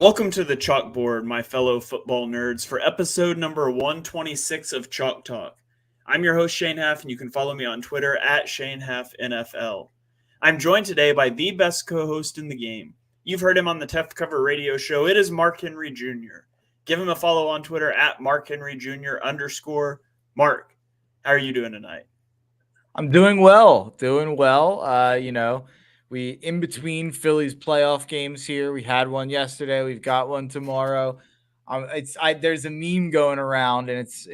Welcome to the chalkboard, my fellow football nerds, for episode number 126 of Chalk Talk. I'm your host, Shane Haff, and you can follow me on Twitter at ShaneHaffNFL. I'm joined today by the best co-host in the game. You've heard him on the Teft Cover radio show. It is Mark Henry Jr. Give him a follow on Twitter at @MarkHenryJr_. Mark, how are you doing tonight? I'm doing well. We in between Phillies playoff games here. We had one yesterday. We've got one tomorrow. There's a meme going around, and it's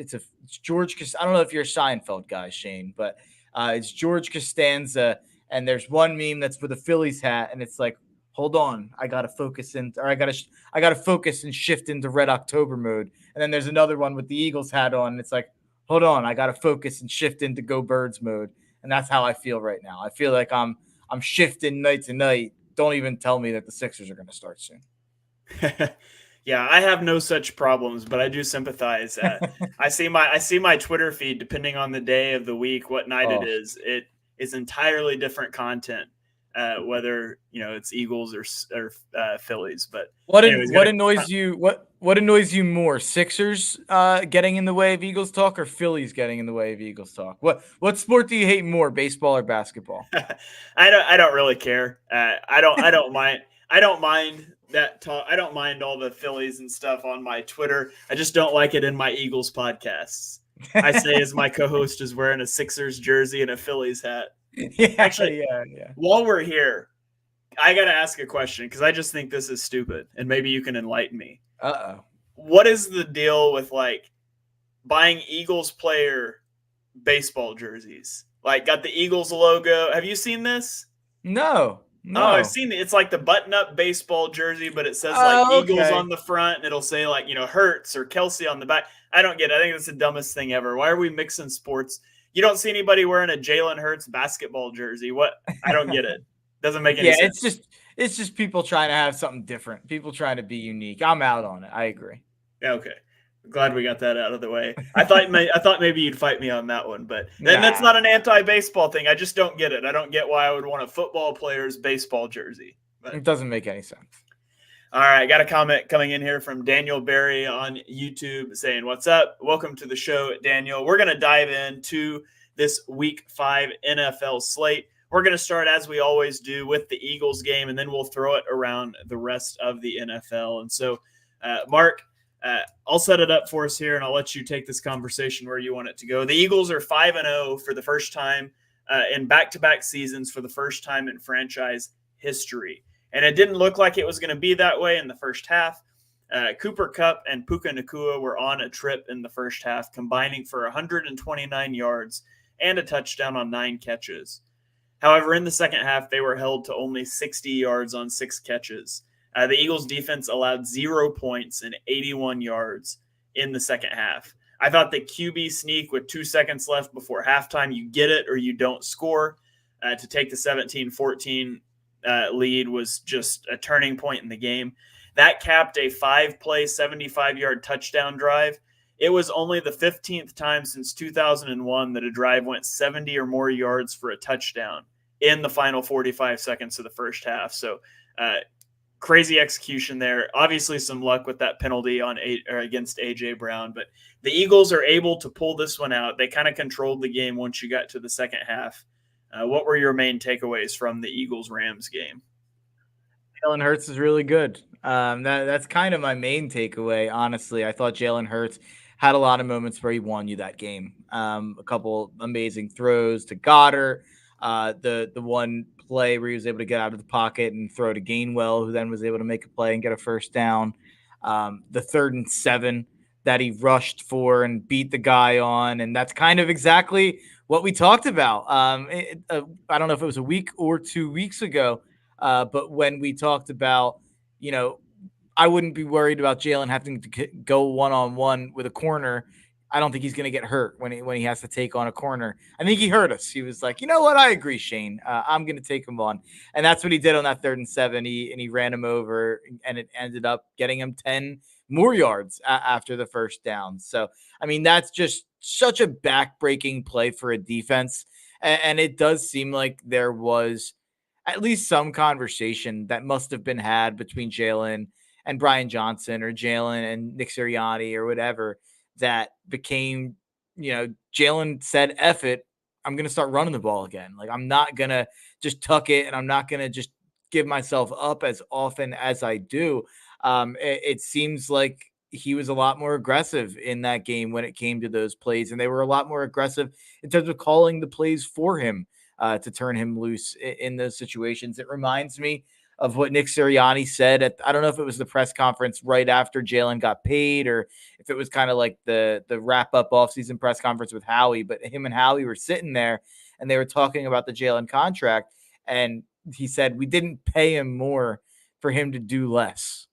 George. I don't know if you're a Seinfeld guy, Shane, but it's George Costanza, and there's one meme that's with a Phillies hat, and it's like, hold on, I gotta focus I gotta focus and shift into Red October mode. And then there's another one with the Eagles hat on, and it's like, hold on, I got to focus and shift into Go Birds mode. And that's how I feel right now. I feel like I'm shifting night to night. Don't even tell me that the Sixers are going to start soon. Yeah, I have no such problems, but I do sympathize. I see my Twitter feed, depending on the day of the week, what night it is entirely different content, whether it's Eagles or Phillies. But what annoys you? What annoys you more, Sixers getting in the way of Eagles talk, or Phillies getting in the way of Eagles talk? What sport do you hate more, baseball or basketball? I don't really care. I don't mind. I don't mind that talk. I don't mind all the Phillies and stuff on my Twitter. I just don't like it in my Eagles podcasts. I say as my co-host is wearing a Sixers jersey and a Phillies hat. Actually, while we're here, I got to ask a question because I just think this is stupid, and maybe you can enlighten me. What is the deal with buying Eagles player baseball jerseys? Got the Eagles logo. Have you seen this? No. Oh, I've seen it. It's like the button-up baseball jersey, but it says Eagles on the front, and it'll say Hurts or Kelsey on the back. I don't get it. I think it's the dumbest thing ever. Why are we mixing sports? You don't see anybody wearing a Jalen Hurts basketball jersey. What? I don't get it. Doesn't make any sense. It's just people trying to have something different. People trying to be unique. I'm out on it. I agree. Yeah, okay. Glad we got that out of the way. I thought maybe you'd fight me on that one, but then that's not an anti-baseball thing. I just don't get it. I don't get why I would want a football player's baseball jersey. But it doesn't make any sense. All right, got a comment coming in here from Daniel Berry on YouTube saying, "What's up? Welcome to the show, Daniel. We're going to dive into this Week 5 NFL slate. We're going to start, as we always do, with the Eagles game, and then we'll throw it around the rest of the NFL. And so, Mark, I'll set it up for us here, and I'll let you take this conversation where you want it to go. The Eagles are 5-0 for the first time in back-to-back seasons, for the first time in franchise history. And it didn't look like it was going to be that way in the first half. Cooper Kupp and Puka Nacua were on a trip in the first half, combining for 129 yards and a touchdown on 9 catches. However, in the second half, they were held to only 60 yards on 6 catches. The Eagles defense allowed 0 points and 81 yards in the second half. I thought the QB sneak with 2 seconds left before halftime, you get it or you don't score, to take the 17-14 lead was just a turning point in the game. That capped a 5-play, 75-yard touchdown drive. It was only the 15th time since 2001 that a drive went 70 or more yards for a touchdown in the final 45 seconds of the first half. So, crazy execution there. Obviously, some luck with that penalty against A.J. Brown, but the Eagles are able to pull this one out. They kind of controlled the game once you got to the second half. What were your main takeaways from the Eagles-Rams game? Jalen Hurts is really good. That's kind of my main takeaway, honestly. I thought Jalen Hurts had a lot of moments where he won you that game. A couple amazing throws to Goddard. The one play where he was able to get out of the pocket and throw to Gainwell, who then was able to make a play and get a first down. The 3rd and 7 that he rushed for and beat the guy on. And that's kind of exactly what we talked about. I don't know if it was a week or 2 weeks ago, but when we talked about, I wouldn't be worried about Jalen having to go one-on-one with a corner. I don't think he's going to get hurt when he has to take on a corner. I think he hurt us. He was like, you know what? I agree, Shane. I'm going to take him on. And that's what he did on that 3rd and 7. He ran him over, and it ended up getting him 10 more yards after the first down. So, I mean, that's just such a back-breaking play for a defense. And it does seem like there was at least some conversation that must have been had between Jalen and Brian Johnson or Jalen and Nick Sirianni or whatever that became, Jalen said, F it, I'm going to start running the ball again. Like, I'm not going to just tuck it, and I'm not going to just give myself up as often as I do. It seems like he was a lot more aggressive in that game when it came to those plays, and they were a lot more aggressive in terms of calling the plays for him to turn him loose in those situations. It reminds me of what Nick Sirianni said I don't know if it was the press conference right after Jalen got paid or if it was kind of like the wrap up offseason press conference with Howie, but him and Howie were sitting there and they were talking about the Jalen contract. And he said, we didn't pay him more for him to do less.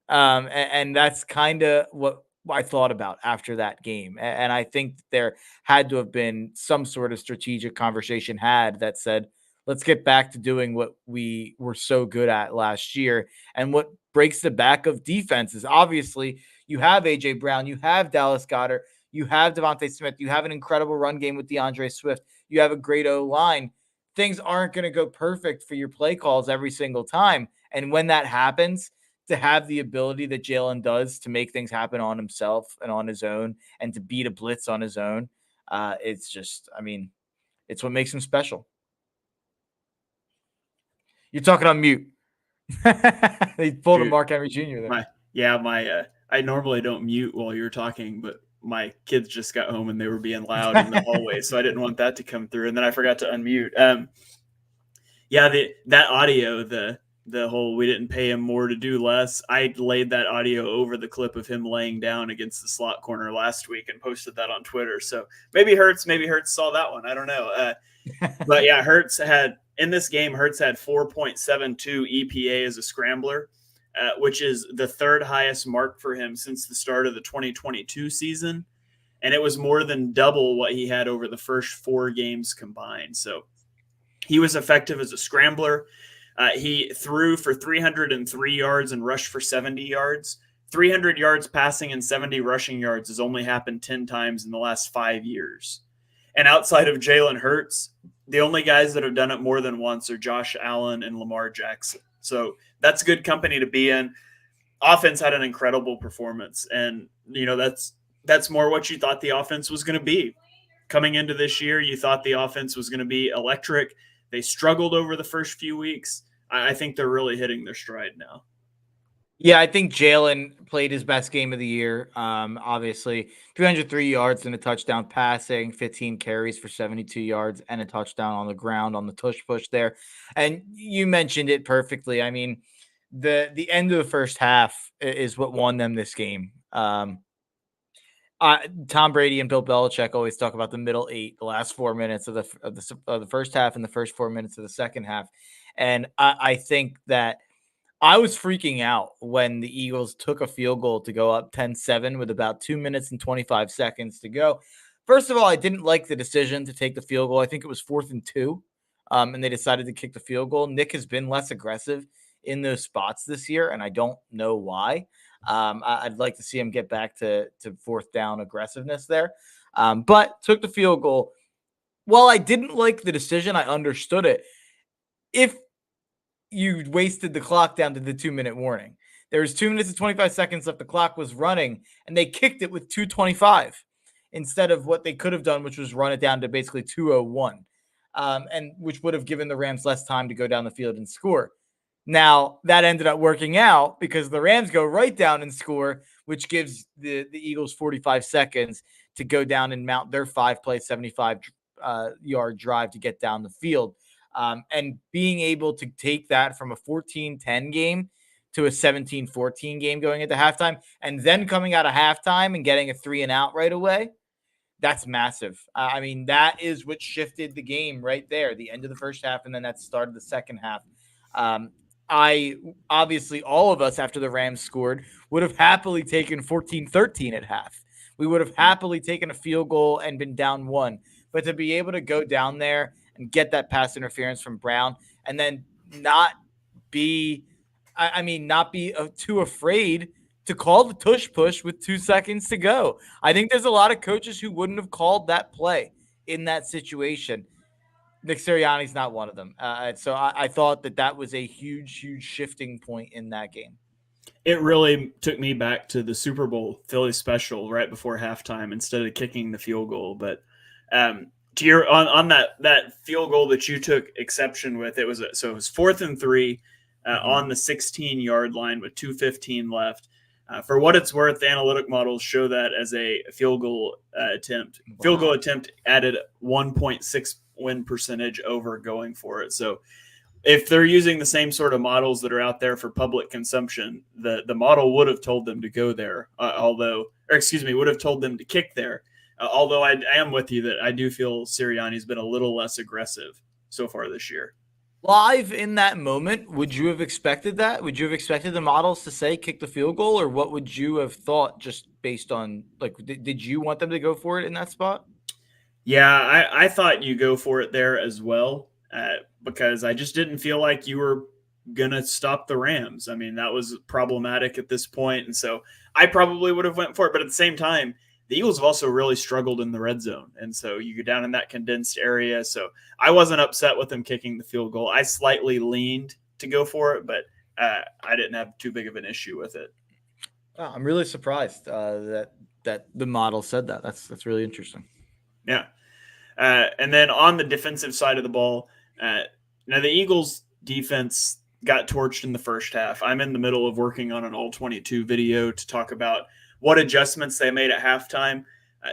And that's kind of what I thought about after that game. And I think there had to have been some sort of strategic conversation had that said, let's get back to doing what we were so good at last year. And what breaks the back of defense is obviously you have A.J. Brown, you have Dallas Goedert, you have Devontae Smith, you have an incredible run game with DeAndre Swift, you have a great O-line. Things aren't going to go perfect for your play calls every single time. And when that happens, to have the ability that Jalen does to make things happen on himself and on his own and to beat a blitz on his own, it's just, it's what makes him special. You're talking on mute. They pulled a Mark Henry Jr. there. I normally don't mute while you're talking, but my kids just got home and they were being loud in the hallway, so I didn't want that to come through. And then I forgot to unmute. That audio, the whole we didn't pay him more to do less. I laid that audio over the clip of him laying down against the slot corner last week and posted that on Twitter. So maybe Hurts saw that one. I don't know. But yeah, Hurts had 4.72 EPA as a scrambler, which is the third highest mark for him since the start of the 2022 season. And it was more than double what he had over the first 4 games combined. So he was effective as a scrambler. He threw for 303 yards and rushed for 70 yards. 300 yards passing and 70 rushing yards has only happened 10 times in the last 5 years. And outside of Jalen Hurts, the only guys that have done it more than once are Josh Allen and Lamar Jackson. So that's good company to be in. Offense had an incredible performance. And, that's more what you thought the offense was going to be. Coming into this year, you thought the offense was going to be electric. They struggled over the first few weeks. I think they're really hitting their stride now. Yeah, I think Jalen played his best game of the year. Obviously, 303 yards and a touchdown passing, 15 carries for 72 yards and a touchdown on the ground on the tush push there. And you mentioned it perfectly. The end of the first half is what won them this game. Tom Brady and Bill Belichick always talk about the middle 8, the last 4 minutes of the first half and the first 4 minutes of the second half. And I think that I was freaking out when the Eagles took a field goal to go up 10-7 with about 2 minutes and 25 seconds to go. First of all, I didn't like the decision to take the field goal. I think it was 4th and 2, and they decided to kick the field goal. Nick has been less aggressive in those spots this year, and I don't know why. I'd like to see him get back to 4th down aggressiveness there, but took the field goal. While I didn't like the decision, I understood it. If you wasted the clock down to the 2-minute warning, there was 2 minutes and 25 seconds left. The clock was running, and they kicked it with 2:25 instead of what they could have done, which was run it down to basically 2:01, and which would have given the Rams less time to go down the field and score. Now, that ended up working out because the Rams go right down and score, which gives the Eagles 45 seconds to go down and mount their 5-play, 75-yard drive to get down the field. And being able to take that from a 14-10 game to a 17-14 game going into halftime, and then coming out of halftime and getting a 3-and-out right away, that's massive. That is what shifted the game right there, the end of the first half, and then that started the second half. Obviously, all of us after the Rams scored would have happily taken 14-13 at half. We would have happily taken a field goal and been down 1. But to be able to go down there and get that pass interference from Brown and then not be too afraid to call the tush push with 2 seconds to go. I think there's a lot of coaches who wouldn't have called that play in that situation. Nick Sirianni's not one of them. So I thought that was a huge, huge shifting point in that game. It really took me back to the Super Bowl Philly special right before halftime instead of kicking the field goal. But to your on that field goal that you took exception with, it was 4th and 3 on the 16-yard line with 2:15 left. For what it's worth, the analytic models show that as a field goal attempt. Wow. Field goal attempt added 1.6 win percentage over going for it. So if they're using the same sort of models that are out there for public consumption, the model would have told them to go there, would have told them to kick there. Although I am with you that I do feel Sirianni's been a little less aggressive so far this year. Live in that moment, would you have expected that? Would you have expected the models to say kick the field goal, or what would you have thought just based on did you want them to go for it in that spot? Yeah, I thought you go for it there as well because I just didn't feel like you were going to stop the Rams. I mean, that was problematic at this point, and so I probably would have went for it. But at the same time, the Eagles have also really struggled in the red zone, and so you go down in that condensed area. So I wasn't upset with them kicking the field goal. I slightly leaned to go for it, but I didn't have too big of an issue with it. Wow, I'm really surprised that the model said that. That's really interesting. Yeah. And then on the defensive side of the ball, now the Eagles defense got torched in the first half. I'm in the middle of working on an all 22 video to talk about what adjustments they made at halftime.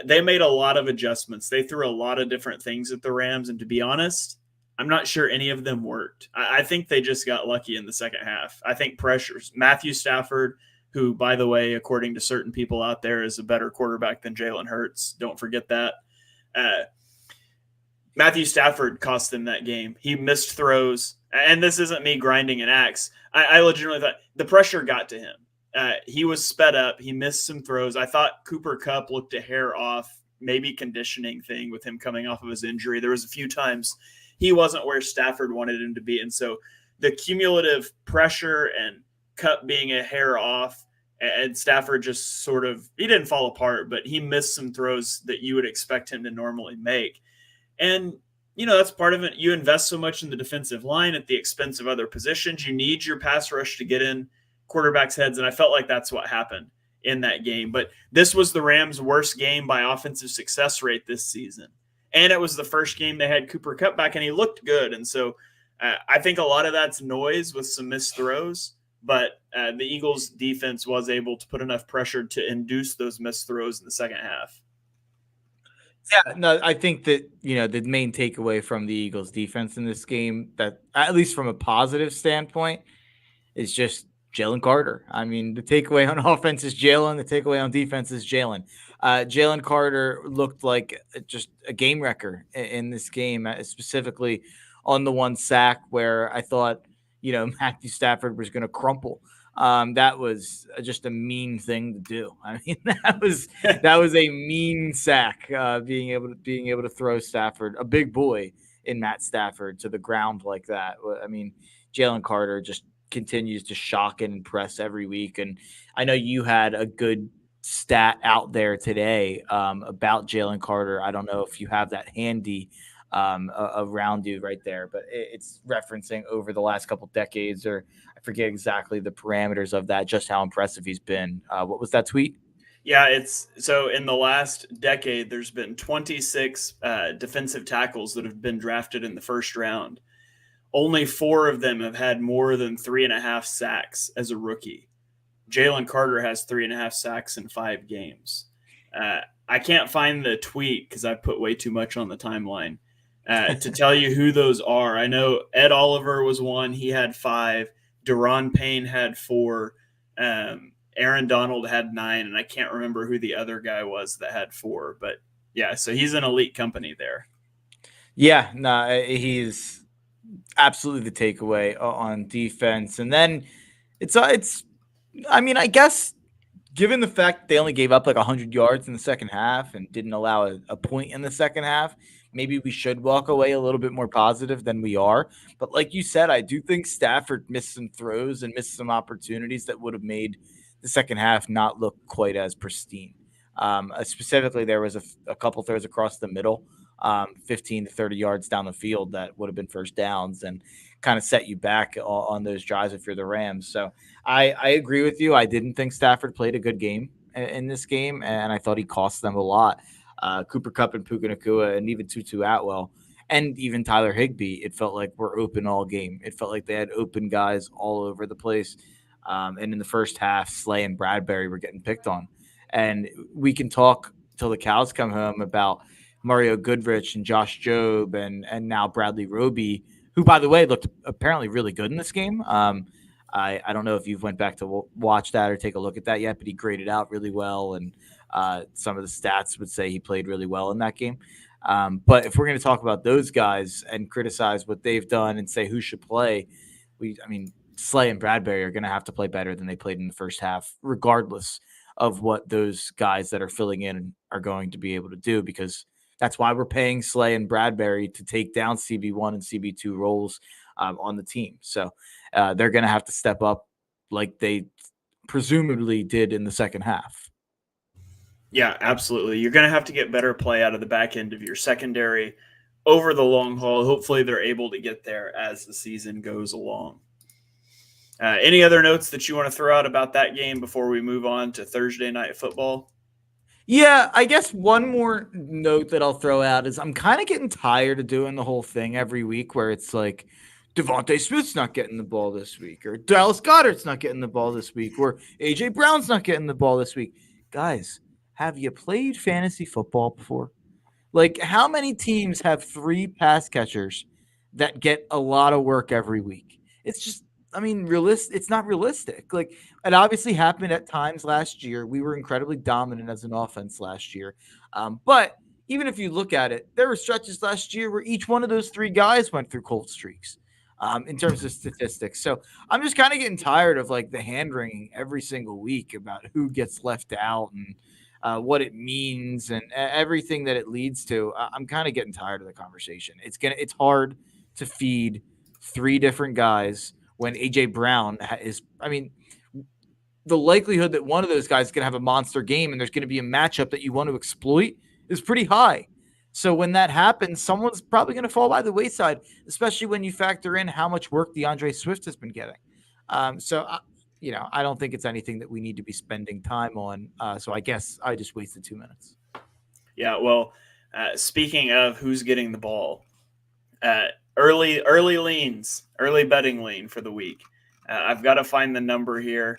They made a lot of adjustments. They threw a lot of different things at the Rams. And to be honest, I'm not sure any of them worked. I think they just got lucky in the second half. I think pressures. Matthew Stafford, who, by the way, according to certain people out there, is a better quarterback than Jalen Hurts. Don't forget that. Matthew Stafford cost them that game. He missed throws. And this isn't me grinding an axe. I legitimately thought the pressure got to him. He was sped up. He missed some throws. I thought Cooper Kupp looked a hair off, maybe conditioning thing with him coming off of his injury. There was a few times he wasn't where Stafford wanted him to be. And so the cumulative pressure and Kupp being a hair off and Stafford just sort of, he didn't fall apart, but he missed some throws that you would expect him to normally make. And, that's part of it. You invest so much in the defensive line at the expense of other positions. You need your pass rush to get in quarterbacks' heads. And I felt like that's what happened in that game. But this was the Rams' worst game by offensive success rate this season. And it was the first game they had Cooper Kupp back, and he looked good. And so I think a lot of that's noise with some missed throws. But the Eagles' defense was able to put enough pressure to induce those missed throws in the second half. Yeah, no, I think that, the main takeaway from the Eagles defense in this game, that at least from a positive standpoint, is just Jalen Carter. I mean, the takeaway on offense is Jalen. The takeaway on defense is Jalen. Jalen Carter looked like just a game wrecker in this game, specifically on the one sack where I thought, Matthew Stafford was going to crumple. That was just a mean thing to do. I mean, that was a mean sack. Being able to throw Stafford, a big boy in Matt Stafford, to the ground like that. I mean, Jalen Carter just continues to shock and impress every week. And I know you had a good stat out there today about Jalen Carter. I don't know if you have that handy around you right there, but it's referencing over the last couple decades, or I forget exactly the parameters of that, just how impressive he's been. What was that tweet? Yeah, it's so in the last decade, there's been 26 defensive tackles that have been drafted in the first round. Only 4 of them have had more than 3.5 sacks as a rookie. Jalen Carter has 3.5 sacks in 5 games. I can't find the tweet because I put way too much on the timeline to tell you who those are. I know Ed Oliver was one. He had 5. Deron Payne had 4. Aaron Donald had 9. And I can't remember who the other guy was that had 4. But yeah, so he's an elite company there. Yeah, no, he's absolutely the takeaway on defense. And then it's I mean, I guess given the fact they only gave up like 100 yards in the second half and didn't allow a point in the second half, maybe we should walk away a little bit more positive than we are. But like you said, I do think Stafford missed some throws and missed some opportunities that would have made the second half not look quite as pristine. Specifically, there was a couple throws across the middle 15 to 30 yards down the field that would have been first downs and kind of set you back on those drives if you're the Rams. So I agree with you. I didn't think Stafford played a good game in this game, and I thought he cost them a lot. Cooper Kupp and Puka Nacua and even Tutu Atwell and even Tyler Higbee, it felt like we're open all game. It felt like they had open guys all over the place. And in the first half, Slay and Bradbury were getting picked on. And we can talk till the cows come home about Mario Goodrich and Josh Jobe and now Bradley Roby, who, by the way, looked apparently really good in this game. I don't know if you've went back to watch that or take a look at that yet, but he graded out really well, and some of the stats would say he played really well in that game. But if we're going to talk about those guys and criticize what they've done and say who should play, Slay and Bradbury are going to have to play better than they played in the first half, regardless of what those guys that are filling in are going to be able to do, because that's why we're paying Slay and Bradbury to take down CB1 and CB2 roles on the team. So they're going to have to step up like they presumably did in the second half. Yeah, absolutely. You're going to have to get better play out of the back end of your secondary over the long haul. Hopefully they're able to get there as the season goes along. Any other notes that you want to throw out about that game before we move on to Thursday night football? Yeah, I guess one more note that I'll throw out is I'm kind of getting tired of doing the whole thing every week where it's like Devontae Smith's not getting the ball this week, or Dallas Goedert's not getting the ball this week, or AJ Brown's not getting the ball this week. Guys, have you played fantasy football before? Like, how many teams have 3 pass catchers that get a lot of work every week? It's just, it's not realistic. Like, it obviously happened at times last year. We were incredibly dominant as an offense last year. But even if you look at it, there were stretches last year where each one of those 3 guys went through cold streaks in terms of statistics. So I'm just kind of getting tired of like the hand wringing every single week about who gets left out and what it means and everything that it leads to. I'm kind of getting tired of the conversation. It's hard to feed 3 different guys when AJ Brown is. The likelihood that one of those guys is going to have a monster game and there's going to be a matchup that you want to exploit is pretty high. So when that happens, someone's probably going to fall by the wayside, especially when you factor in how much work DeAndre Swift has been getting. I don't think it's anything that we need to be spending time on. So I guess I just wasted 2 minutes. Yeah, well, speaking of who's getting the ball, early betting lean for the week. I've got to find the number here.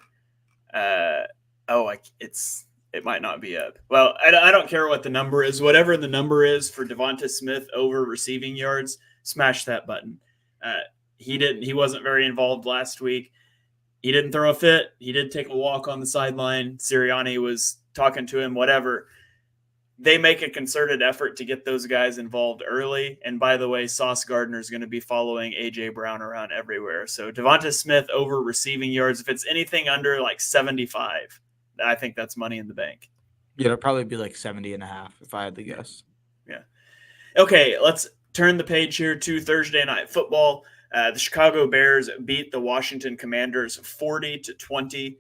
It might not be up. Well, I don't care what the number is. Whatever the number is for Devonta Smith over receiving yards, smash that button. He wasn't very involved last week. He didn't throw a fit. He did take a walk on the sideline. Sirianni was talking to him, whatever. They make a concerted effort to get those guys involved early. And by the way, Sauce Gardner is going to be following A.J. Brown around everywhere. So Devonta Smith over receiving yards, if it's anything under like 75, I think that's money in the bank. Yeah, it'll probably be like 70.5 if I had to guess. Yeah. Okay, let's turn the page here to Thursday night football. The Chicago Bears beat the Washington Commanders 40-20.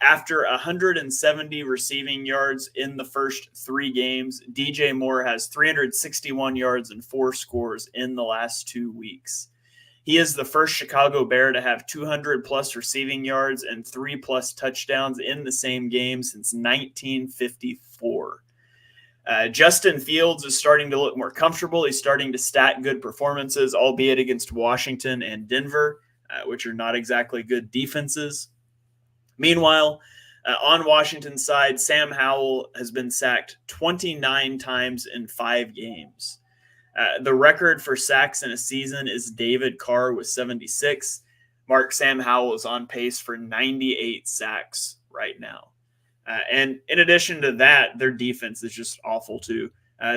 After 170 receiving yards in the first 3 games, DJ Moore has 361 yards and 4 scores in the last 2 weeks. He is the first Chicago Bear to have 200-plus receiving yards and 3-plus touchdowns in the same game since 1954. Justin Fields is starting to look more comfortable. He's starting to stat good performances, albeit against Washington and Denver, which are not exactly good defenses. Meanwhile, on Washington's side, Sam Howell has been sacked 29 times in 5 games. The record for sacks in a season is David Carr with 76. Sam Howell is on pace for 98 sacks right now. And in addition to that, their defense is just awful too.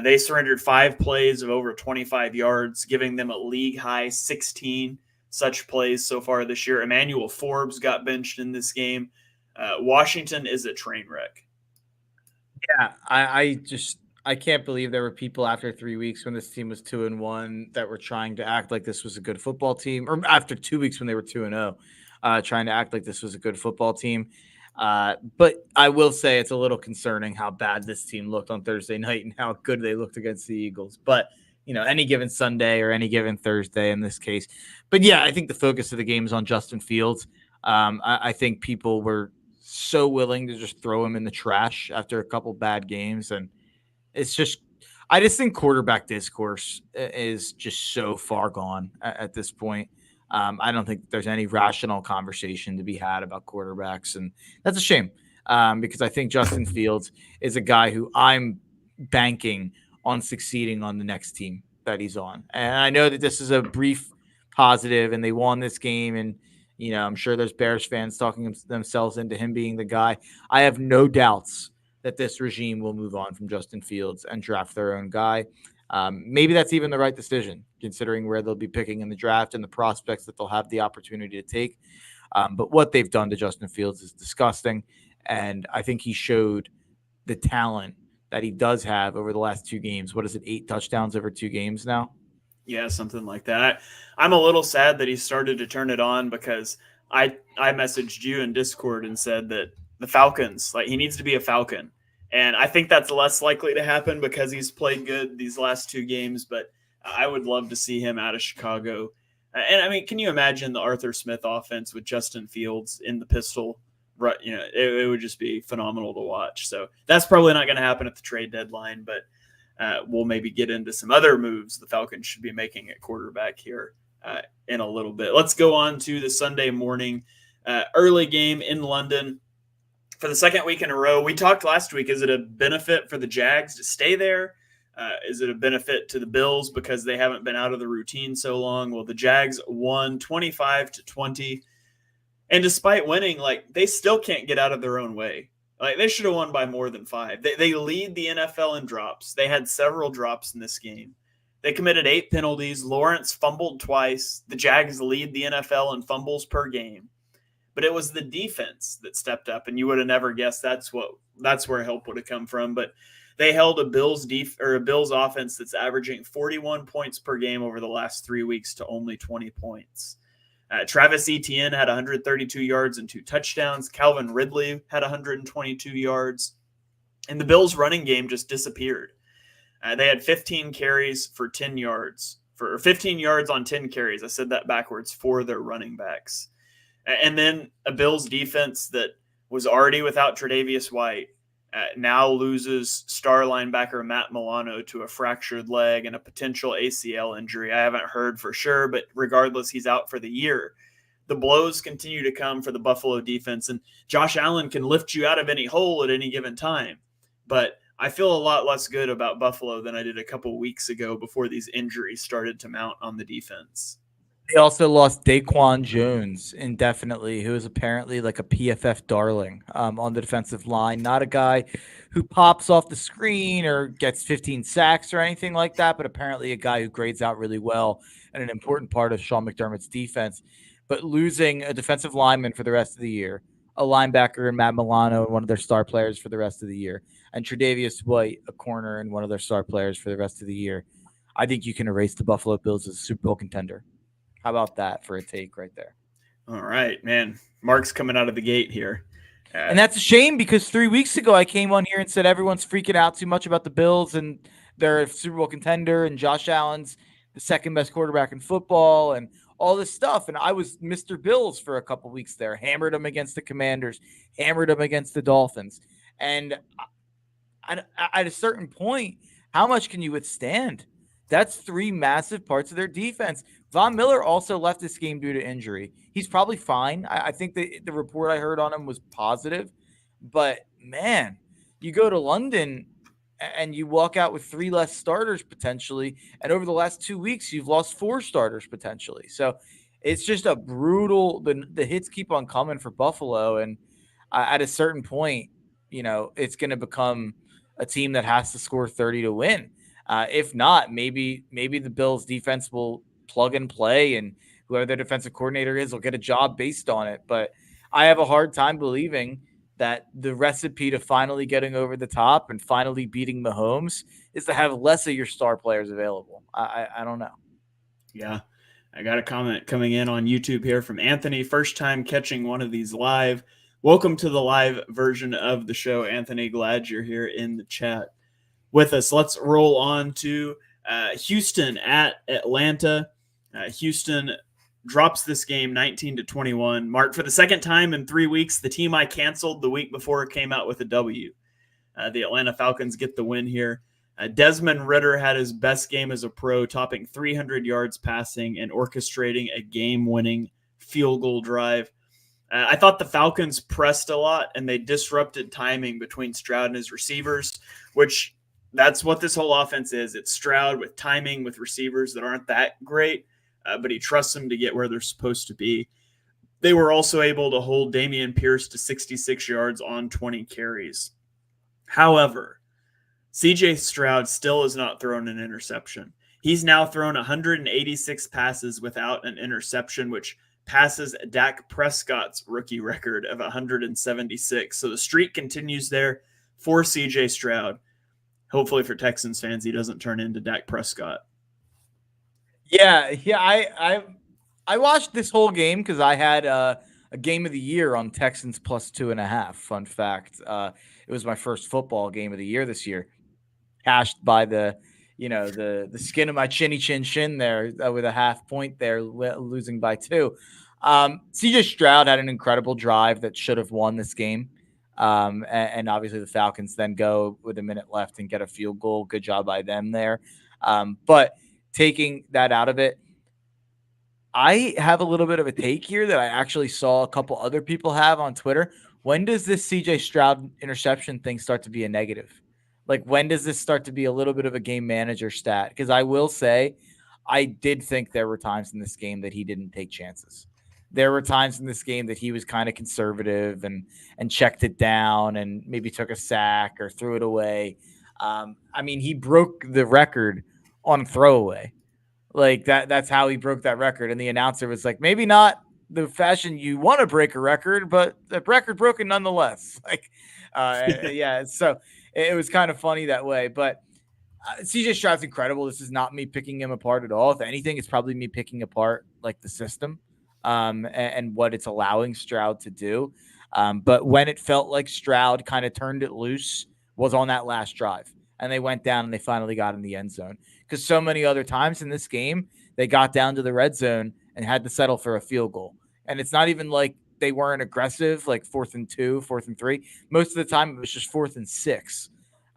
They surrendered 5 plays of over 25 yards, giving them a league-high 16 such plays so far this year. Emmanuel Forbes got benched in this game. Washington is a train wreck. Yeah, I can't believe there were people after 3 weeks when this team was 2-1 that were trying to act like this was a good football team, or after 2 weeks when they were 2-0, trying to act like this was a good football team. But I will say it's a little concerning how bad this team looked on Thursday night and how good they looked against the Eagles. But, any given Sunday or any given Thursday in this case. But yeah, I think the focus of the game is on Justin Fields. I think people were so willing to just throw him in the trash after a couple bad games. And it's just, I just think quarterback discourse is just so far gone at this point. I don't think there's any rational conversation to be had about quarterbacks, and that's a shame because I think Justin Fields is a guy who I'm banking on succeeding on the next team that he's on. And I know that this is a brief positive, and they won this game, and I'm sure there's Bears fans talking themselves into him being the guy. I have no doubts that this regime will move on from Justin Fields and draft their own guy. Maybe that's even the right decision, considering where they'll be picking in the draft and the prospects that they'll have the opportunity to take. But what they've done to Justin Fields is disgusting. And I think he showed the talent that he does have over the last 2 games. What is it, 8 touchdowns over 2 games now? Yeah, something like that. I'm a little sad that he started to turn it on because I messaged you in Discord and said that the Falcons, like, he needs to be a Falcon. And I think that's less likely to happen because he's played good these last 2 games, but I would love to see him out of Chicago. And I mean, can you imagine the Arthur Smith offense with Justin Fields in the pistol? Right, it would just be phenomenal to watch. So that's probably not going to happen at the trade deadline, but we'll maybe get into some other moves the Falcons should be making at quarterback here in a little bit. Let's go on to the Sunday morning early game in London. For the second week in a row, we talked last week, is it a benefit for the Jags to stay there? Is it a benefit to the Bills because they haven't been out of the routine so long? Well, the Jags won 25-20. And despite winning, like, they still can't get out of their own way. Like, they should have won by more than 5. They lead the NFL in drops. They had several drops in this game. They committed 8 penalties. Lawrence fumbled twice. The Jags lead the NFL in fumbles per game. But it was the defense that stepped up, and you would have never guessed that's where help would have come from. But they held a Bills offense that's averaging 41 points per game over the last 3 weeks to only 20 points. Travis Etienne had 132 yards and 2 touchdowns. Calvin Ridley had 122 yards. And the Bills' running game just disappeared. They had 15 carries for 10 yards. For 15 yards on 10 carries. I said that backwards, for their running backs. And then a Bills defense that was already without Tre'Davious White now loses star linebacker Matt Milano to a fractured leg and a potential ACL injury. I haven't heard for sure, but regardless, he's out for the year. The blows continue to come for the Buffalo defense, and Josh Allen can lift you out of any hole at any given time. But I feel a lot less good about Buffalo than I did a couple of weeks ago before these injuries started to mount on the defense. They also lost Daquan Jones indefinitely, who is apparently like a PFF darling on the defensive line. Not a guy who pops off the screen or gets 15 sacks or anything like that, but apparently a guy who grades out really well and an important part of Sean McDermott's defense. But losing a defensive lineman for the rest of the year, a linebacker in Matt Milano and one of their star players for the rest of the year, and Tre'Davious White, a corner and one of their star players for the rest of the year, I think you can erase the Buffalo Bills as a Super Bowl contender. How about that for a take right there? All right, man. Mark's coming out of the gate here. And that's a shame because 3 weeks ago I came on here and said everyone's freaking out too much about the Bills and they're a Super Bowl contender and Josh Allen's the second best quarterback in football and all this stuff. And I was Mr. Bills for a couple weeks there, hammered them against the Commanders, hammered them against the Dolphins. And at a certain point, how much can you withstand? That's 3 massive parts of their defense. Von Miller also left this game due to injury. He's probably fine. I think the report I heard on him was positive. But, man, you go to London and you walk out with 3 less starters potentially. And over the last 2 weeks, you've lost 4 starters potentially. So it's just a brutal – the hits keep on coming for Buffalo. And at a certain point, it's going to become a team that has to score 30 to win. If not, maybe the Bills defense will plug and play and whoever their defensive coordinator is will get a job based on it. But I have a hard time believing that the recipe to finally getting over the top and finally beating Mahomes is to have less of your star players available. I don't know. Yeah. I got a comment coming in on YouTube here from Anthony. First time catching one of these live. Welcome to the live version of the show, Anthony. Glad you're here in the chat with us. Let's roll on to Houston at Atlanta. Houston drops this game 19-21. Mark, for the second time in 3 weeks, the team I canceled the week before came out with a W. The Atlanta Falcons get the win here. Desmond Ridder had his best game as a pro, topping 300 yards passing and orchestrating a game-winning field goal drive. I thought the Falcons pressed a lot and they disrupted timing between Stroud and his receivers, which that's what this whole offense is. It's Stroud with timing with receivers that aren't that great, but he trusts them to get where they're supposed to be. They were also able to hold Dameon Pierce to 66 yards on 20 carries. However, CJ Stroud still has not thrown an interception. He's now thrown 186 passes without an interception, which passes Dak Prescott's rookie record of 176. So the streak continues there for CJ Stroud. Hopefully for Texans fans, he doesn't turn into Dak Prescott. Yeah. I watched this whole game because I had a game of the year on Texans plus 2.5. Fun fact. It was my first football game of the year this year. Cashed by the skin of my chinny chin shin there with a half point there, losing by 2. CJ Stroud had an incredible drive that should have won this game. And obviously the Falcons then go with a minute left and get a field goal. Good job by them there. But taking that out of it, I have a little bit of a take here that I actually saw a couple other people have on Twitter. When does this CJ Stroud interception thing start to be a negative? Like, when does this start to be a little bit of a game manager stat? Because I will say, I did think there were times in this game that he didn't take chances. There were times in this game that he was kind of conservative and checked it down and maybe took a sack or threw it away. He broke the record on throwaway. Like that's how he broke that record. And the announcer was like, maybe not the fashion you want to break a record, but the record broken nonetheless. Yeah. So it was kind of funny that way. But CJ Stroud's incredible. This is not me picking him apart at all. If anything, it's probably me picking apart like the system and what it's allowing Stroud to do. But when it felt like Stroud kind of turned it loose was on that last drive. And they went down and they finally got in the end zone. Because so many other times in this game, they got down to the red zone and had to settle for a field goal. And it's not even like they weren't aggressive, like 4th and 2, 4th and 3. Most of the time, it was just 4th and 6.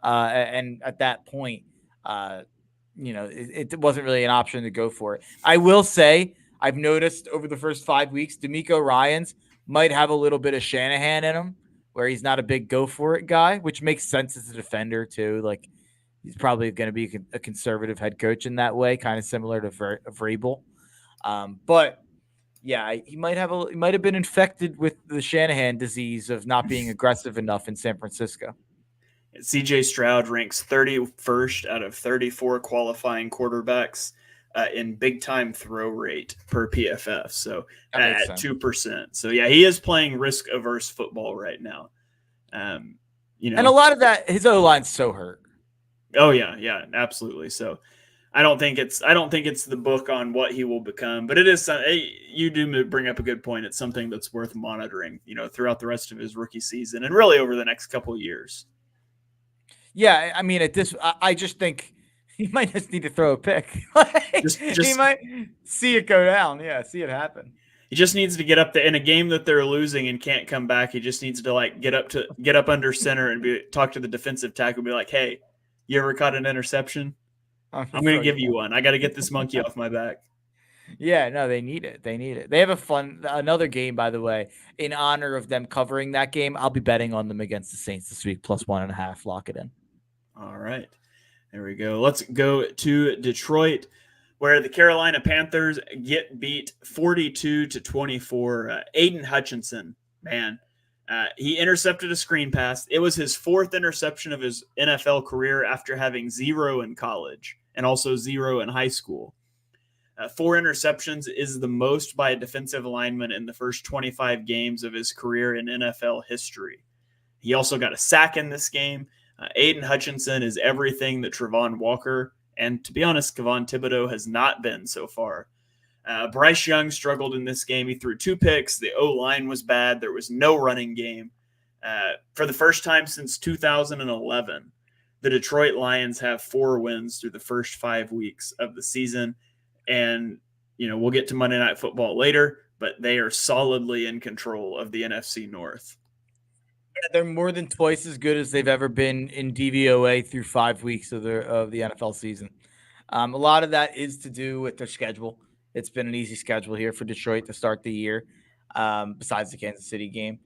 And at that point, it wasn't really an option to go for it. I will say, I've noticed over the first 5 weeks, D'Amico Ryans might have a little bit of Shanahan in him, where he's not a big go for it guy, which makes sense as a defender too. Like, he's probably going to be a conservative head coach in that way, kind of similar to Vrabel. But yeah, he might have been infected with the Shanahan disease of not being aggressive enough in San Francisco. CJ Stroud ranks 31st out of 34 qualifying quarterbacks in big time throw rate per PFF. So at 2%. So yeah, he is playing risk averse football right now. And a lot of that, his O-line's so hurt. Oh yeah, absolutely. So I don't think it's the book on what he will become, but it is. You do bring up a good point. It's something that's worth monitoring, throughout the rest of his rookie season and really over the next couple of years. Yeah, I just think he might just need to throw a pick. He might see it go down. Yeah, see it happen. He just needs to get up there in a game that they're losing and can't come back. He just needs to get up under center and talk to the defensive tackle and be like, "Hey, you ever caught an interception? I'm going to give you one. I got to get this monkey off my back." Yeah, no, they need it. They have another game, by the way, in honor of them covering that game. I'll be betting on them against the Saints this week, plus 1.5. Lock it in. All right. There we go. Let's go to Detroit, where the Carolina Panthers get beat 42-24. Aiden Hutchinson, man, he intercepted a screen pass. It was his 4th interception of his NFL career after having 0 in college and also 0 in high school. 4 interceptions is the most by a defensive lineman in the first 25 games of his career in NFL history. He also got a sack in this game. Aiden Hutchinson is everything that Travon Walker and, to be honest, Kayvon Thibodeaux has not been so far. Bryce Young struggled in this game. He threw 2 picks. The O-line was bad. There was no running game. For the first time since 2011, the Detroit Lions have 4 wins through the first 5 weeks of the season. And, we'll get to Monday Night Football later, but they are solidly in control of the NFC North. Yeah, they're more than twice as good as they've ever been in DVOA through 5 weeks of the NFL season. A lot of that is to do with their schedule. It's been an easy schedule here for Detroit to start the year, besides the Kansas City game.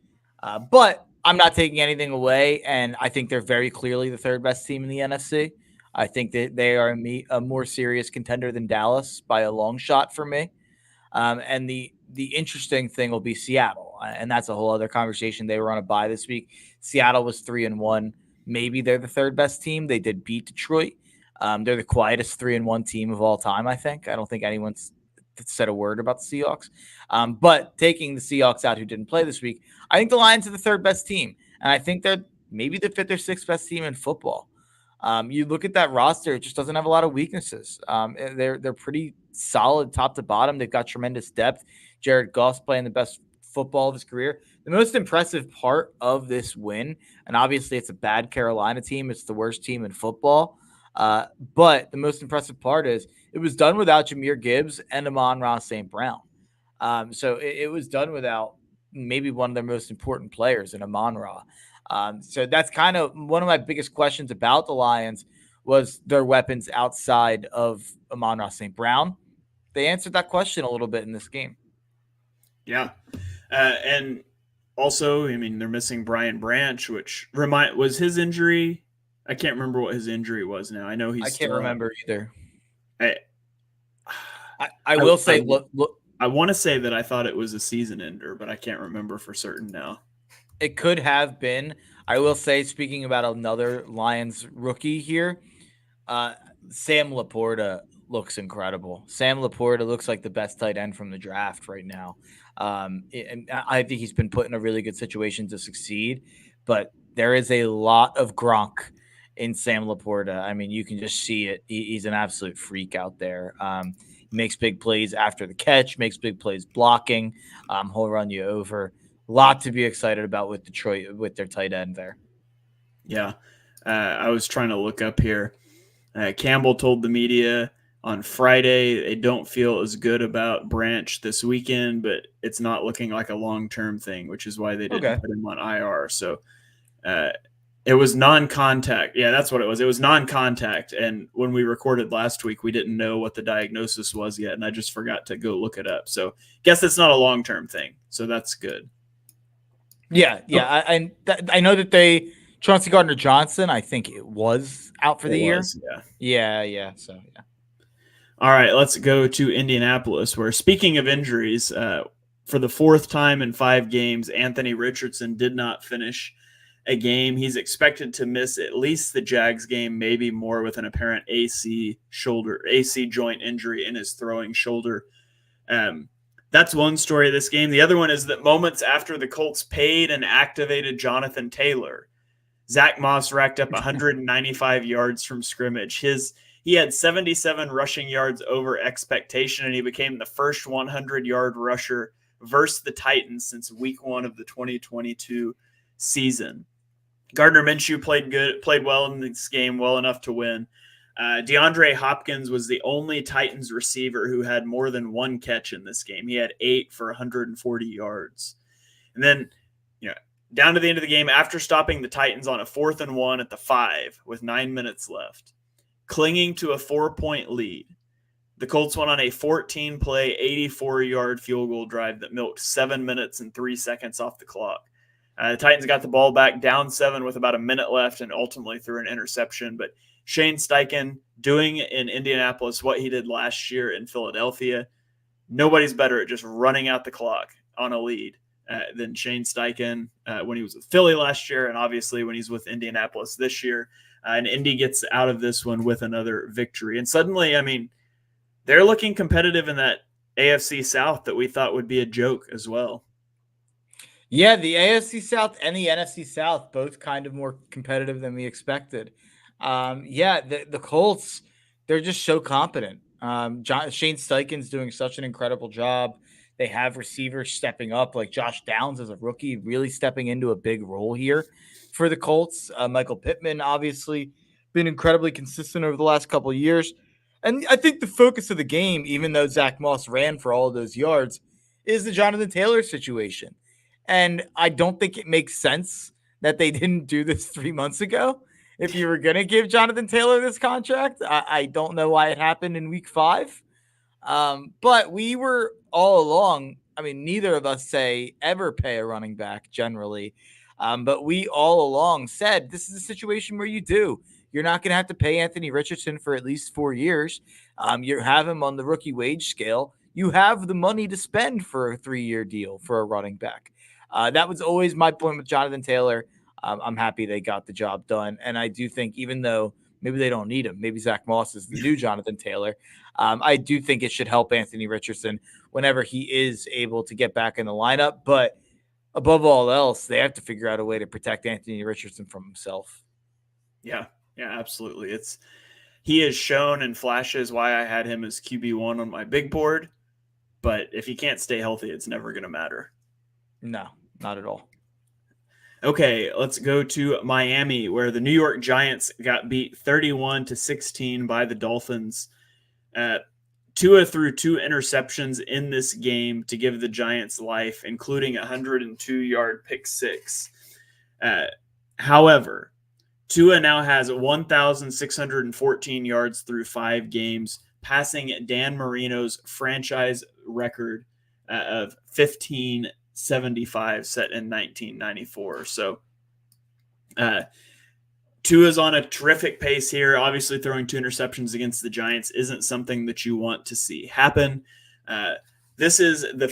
But I'm not taking anything away, and I think they're very clearly the 3rd best team in the NFC. I think that they are a more serious contender than Dallas by a long shot for me. And the interesting thing will be Seattle, and that's a whole other conversation. They were on a bye this week. Seattle was 3-1. Maybe they're the 3rd best team. They did beat Detroit. They're the quietest 3-1 team of all time, I think. I don't think anyone's said a word about the Seahawks. But taking the Seahawks out who didn't play this week, I think the Lions are the 3rd best team. And I think they're maybe the 5th or 6th best team in football. You look at that roster, it just doesn't have a lot of weaknesses. They're pretty solid top to bottom. They've got tremendous depth. Jared Goff's playing the best football of his career. The most impressive part of this win, and obviously it's a bad Carolina team, it's the worst team in football. But the most impressive part is it was done without Jahmyr Gibbs and Amon-Ra St. Brown. So it was done without maybe one of their most important players in Amon-Ra. So that's kind of one of my biggest questions about the Lions was their weapons outside of Amon-Ra St. Brown. They answered that question a little bit in this game. Yeah. And also, they're missing Brian Branch, which was his injury. I can't remember what his injury was now. I know I can't remember either. I will say, look, I want to say that I thought it was a season ender, but I can't remember for certain now. It could have been. I will say, speaking about another Lions rookie here, Sam Laporta looks incredible. Sam Laporta looks like the best tight end from the draft right now. And I think he's been put in a really good situation to succeed, but there is a lot of Gronk in Sam Laporta. You can just see it. He's an absolute freak out there. He makes big plays after the catch, makes big plays blocking. He'll run you over. A lot to be excited about with Detroit, with their tight end there. Yeah. I was trying to look up here. Campbell told the media on Friday they don't feel as good about Branch this weekend, but it's not looking like a long-term thing, which is why they didn't put him on IR. So it was non-contact. Yeah, that's what it was. It was non-contact. And when we recorded last week, we didn't know what the diagnosis was yet, and I just forgot to go look it up. So guess it's not a long-term thing. So that's good. Yeah. I know that Chauncey Gardner-Johnson, I think it was out for the year. Yeah. So, yeah. All right, let's go to Indianapolis, where, speaking of injuries, for the 4th time in 5 games, Anthony Richardson did not finish a game. He's expected to miss at least the Jags game, maybe more, with an apparent AC joint injury in his throwing shoulder. That's one story of this game. The other one is that moments after the Colts paid and activated Jonathan Taylor, Zach Moss racked up 195 yards from scrimmage. He had 77 rushing yards over expectation, and he became the first 100-yard rusher versus the Titans since week 1 of the 2022 season. Gardner Minshew played well in this game, well enough to win. DeAndre Hopkins was the only Titans receiver who had more than 1 catch in this game. He had 8 for 140 yards. And then, down to the end of the game, after stopping the Titans on a 4th and 1 at the 5 with 9 minutes left, clinging to a 4-point lead, the Colts went on a 14-play, 84-yard field goal drive that milked 7 minutes and 3 seconds off the clock. The Titans got the ball back down 7 with about a minute left and ultimately threw an interception. But Shane Steichen doing in Indianapolis what he did last year in Philadelphia. Nobody's better at just running out the clock on a lead than Shane Steichen when he was with Philly last year, and obviously when he's with Indianapolis this year. And Indy gets out of this one with another victory. And suddenly, they're looking competitive in that AFC South that we thought would be a joke as well. Yeah, the AFC South and the NFC South both kind of more competitive than we expected. The Colts, they're just so competent. Shane Steichen's doing such an incredible job. They have receivers stepping up, like Josh Downs as a rookie, really stepping into a big role here for the Colts. Michael Pittman, obviously, been incredibly consistent over the last couple of years. And I think the focus of the game, even though Zach Moss ran for all of those yards, is the Jonathan Taylor situation. And I don't think it makes sense that they didn't do this 3 months ago. If you were going to give Jonathan Taylor this contract, I don't know why it happened in week 5. But we were all along, I mean, neither of us say ever pay a running back generally. But we all along said this is a situation where you do. You're not going to have to pay Anthony Richardson for at least 4 years. You have him on the rookie wage scale. You have the money to spend for a 3-year deal for a running back. That was always my point with Jonathan Taylor. I'm happy they got the job done. And I do think even though maybe they don't need him, maybe Zach Moss is the new Jonathan Taylor, I do think it should help Anthony Richardson whenever he is able to get back in the lineup. But above all else, they have to figure out a way to protect Anthony Richardson from himself. Yeah, absolutely. He has shown in flashes why I had him as QB1 on my big board, but if he can't stay healthy, it's never going to matter. No, not at all. Okay, let's go to Miami, where the New York Giants got beat 31-16 by the Dolphins. Tua threw 2 interceptions in this game to give the Giants life, including a 102-yard pick six. However, Tua now has 1,614 yards through 5 games, passing Dan Marino's franchise record of 1,575 set in 1994. So Tua's on a terrific pace here. Obviously, throwing 2 interceptions against the Giants isn't something that you want to see happen. This is the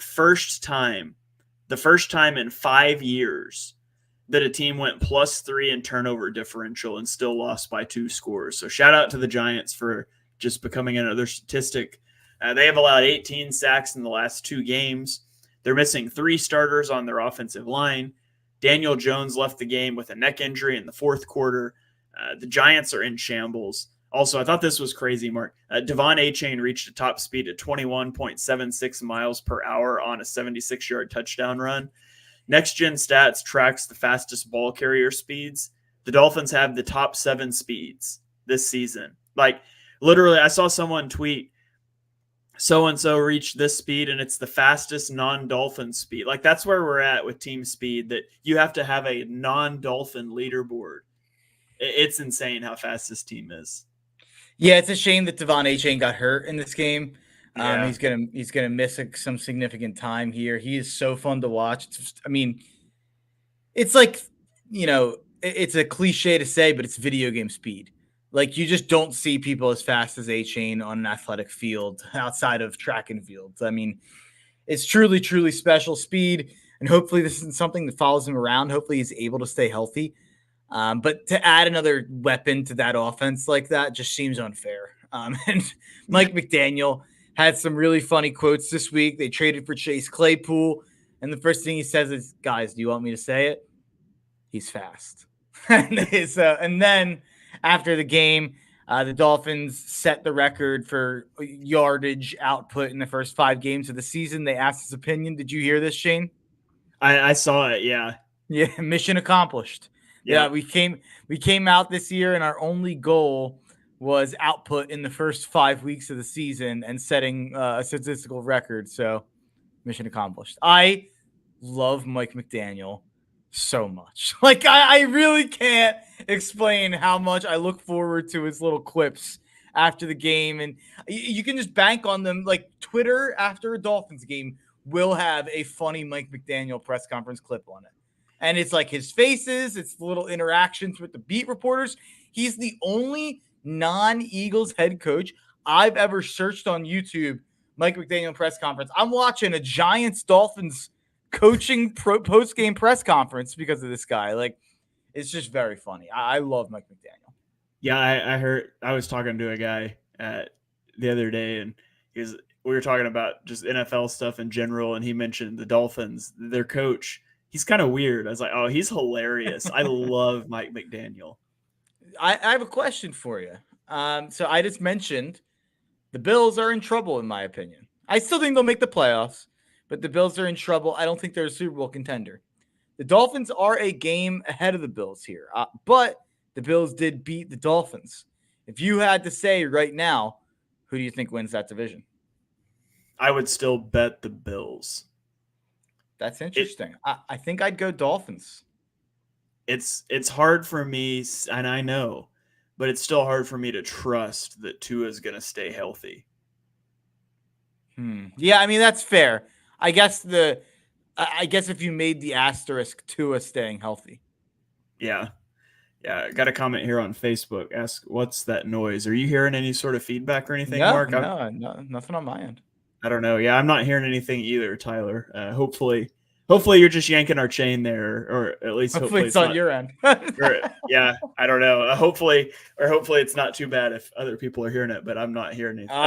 first time in 5 years that a team went +3 in turnover differential and still lost by 2 scores. So shout out to the Giants for just becoming another statistic. They have allowed 18 sacks in the last 2 games. They're missing 3 starters on their offensive line. Daniel Jones left the game with a neck injury in the 4th quarter. The Giants are in shambles. Also, I thought this was crazy, Mark. Devon Achane reached a top speed at 21.76 miles per hour on a 76-yard touchdown run. Next Gen Stats tracks the fastest ball carrier speeds. The Dolphins have the top 7 speeds this season. Like, literally, I saw someone tweet, so-and-so reached this speed, and it's the fastest non-Dolphin speed. Like, that's where we're at with team speed, that you have to have a non-Dolphin leaderboard. It's insane how fast this team is. Yeah, it's a shame that Devon Achane got hurt in this game. Yeah. He's gonna miss some significant time here. He is so fun to watch. It's like, it's a cliche to say, but it's video game speed. Like, you just don't see people as fast as Achane on an athletic field outside of track and fields. I mean, it's truly, truly special speed, and hopefully this isn't something that follows him around. Hopefully he's able to stay healthy. But to add another weapon to that offense like that just seems unfair. And Mike McDaniel had some really funny quotes this week. They traded for Chase Claypool, and the first thing he says is, "Guys, do you want me to say it? He's fast." And then after the game, the Dolphins set the record for yardage output in the first 5 games of the season. They asked his opinion. Did you hear this, Shane? I saw it. Yeah. Yeah. Mission accomplished. Yeah. We came out this year, and our only goal was output in the first 5 weeks of the season and setting a statistical record. So mission accomplished. I love Mike McDaniel so much. Like, I really can't explain how much I look forward to his little quips after the game. And you can just bank on them. Like, Twitter after a Dolphins game will have a funny Mike McDaniel press conference clip on it. And it's like his faces, it's the little interactions with the beat reporters. He's the only non-Eagles head coach I've ever searched on YouTube, Mike McDaniel press conference. I'm watching a Giants-Dolphins coaching post-game press conference because of this guy. Like, it's just very funny. I love Mike McDaniel. Yeah, I heard. I was talking to a guy the other day, and we were talking about just NFL stuff in general, and he mentioned the Dolphins, their coach. He's kind of weird. I was like, oh, he's hilarious. I love Mike McDaniel. I have a question for you. So I just mentioned the Bills are in trouble, in my opinion. I still think they'll make the playoffs, but the Bills are in trouble. I don't think they're a Super Bowl contender. The Dolphins are a game ahead of the Bills here, but the Bills did beat the Dolphins. If you had to say right now, who do you think wins that division? I would still bet the Bills. That's interesting. I think I'd go Dolphins. It's hard for me, and I know, but it's still hard for me to trust that Tua is going to stay healthy. Yeah, I mean that's fair. I guess if you made the asterisk Tua staying healthy. Yeah. I got a comment here on Facebook. Ask, what's that noise? Are you hearing any sort of feedback or anything, Mark? No, nothing on my end. I don't know. Yeah, I'm not hearing anything either, Tyler. Hopefully you're just yanking our chain there, or at least hopefully it's on your end. Yeah, I don't know. Hopefully it's not too bad if other people are hearing it, but I'm not hearing anything. Okay.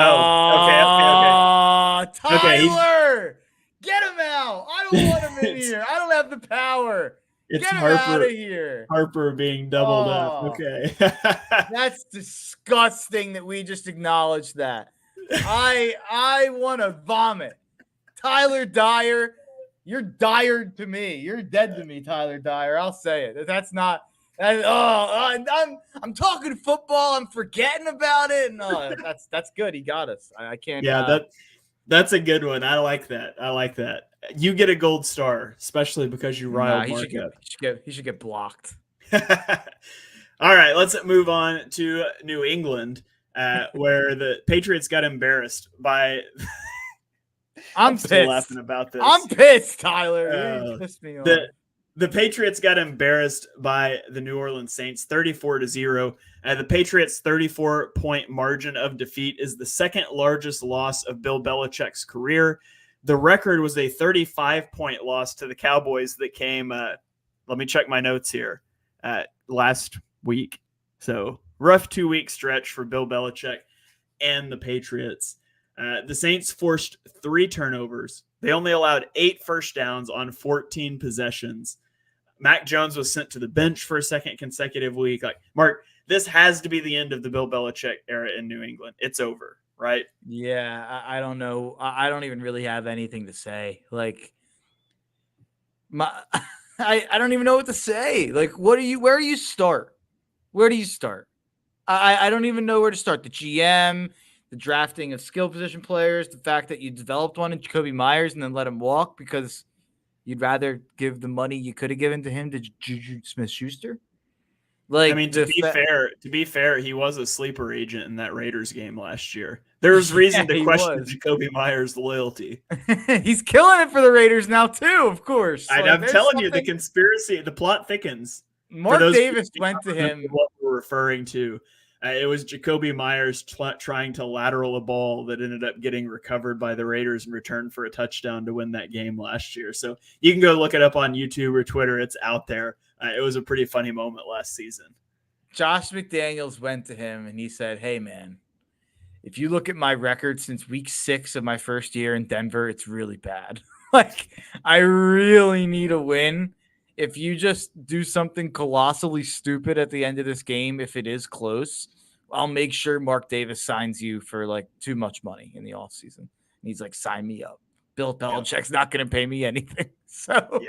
Tyler, get him out! I don't want him in here. I don't have the power. It's get him out of here. Harper being doubled up. Okay, that's disgusting that we just acknowledged that. I want to vomit. Tyler Dyer. You're Dyer to me. You're dead to me, Tyler Dyer. I'll say it. That's not. I'm talking football. I'm forgetting about it. No, that's good. He got us. I can't. Yeah, that's a good one. I like that. You get a gold star, especially because you riled Mark up. He should get blocked. All right, let's move on to New England, where the Patriots got embarrassed by. I'm pissed. Still laughing about this. I'm pissed, Tyler. You pissed me off. The Patriots got embarrassed by the New Orleans Saints, 34-0. The Patriots' 34-point margin of defeat is the second largest loss of Bill Belichick's career. The record was a 35-point loss to the Cowboys that came. Let me check my notes here. Last week, so rough 2-week stretch for Bill Belichick and the Patriots. The Saints forced 3 turnovers. They only allowed 8 first downs on 14 possessions. Mac Jones was sent to the bench for a second consecutive week. Like, Mark, this has to be the end of the Bill Belichick era in New England. It's over, right? Yeah, I don't know. I don't even really have anything to say. Like, I don't even know what to say. Like, where do you start? Where do you start? I don't even know where to start. The GM, the drafting of skill position players, the fact that you developed one in Jacoby Myers and then let him walk because you'd rather give the money you could have given to him to Juju Smith-Schuster. Like, I mean, to be fair, he was a sleeper agent in that Raiders game last year. There's reason to question Jacoby Myers' loyalty. He's killing it for the Raiders now too, of course. I'm telling you, the conspiracy, the plot thickens. Mark Davis went to him. What we're referring to. It was Jacoby Myers trying to lateral a ball that ended up getting recovered by the Raiders in return for a touchdown to win that game last year. So you can go look it up on YouTube or Twitter. It's out there. It was a pretty funny moment last season. Josh McDaniels went to him and he said, "Hey, man, if you look at my record since week 6 of my first year in Denver, it's really bad. Like, I really need a win. If you just do something colossally stupid at the end of this game, if it is close, I'll make sure Mark Davis signs you for like too much money in the offseason." And he's like, "Sign me up. Bill Belichick's not going to pay me anything." So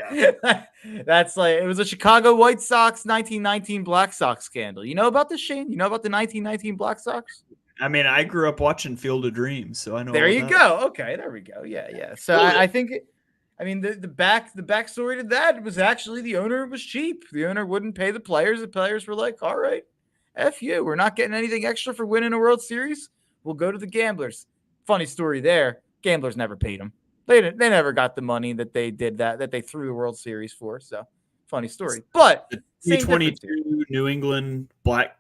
that's like, it was a Chicago White Sox 1919 Black Sox scandal. You know about this, Shane? You know about the 1919 Black Sox? I mean, I grew up watching Field of Dreams, so I know. There you go. Okay, there we go. Yeah. So I think the backstory to that was actually the owner was cheap. The owner wouldn't pay the players. The players were like, "All right, F you. We're not getting anything extra for winning a World Series. We'll go to the gamblers." Funny story there. Gamblers never paid them. They never got the money that they did that they threw the World Series for. So funny story. But the 2022 New England Black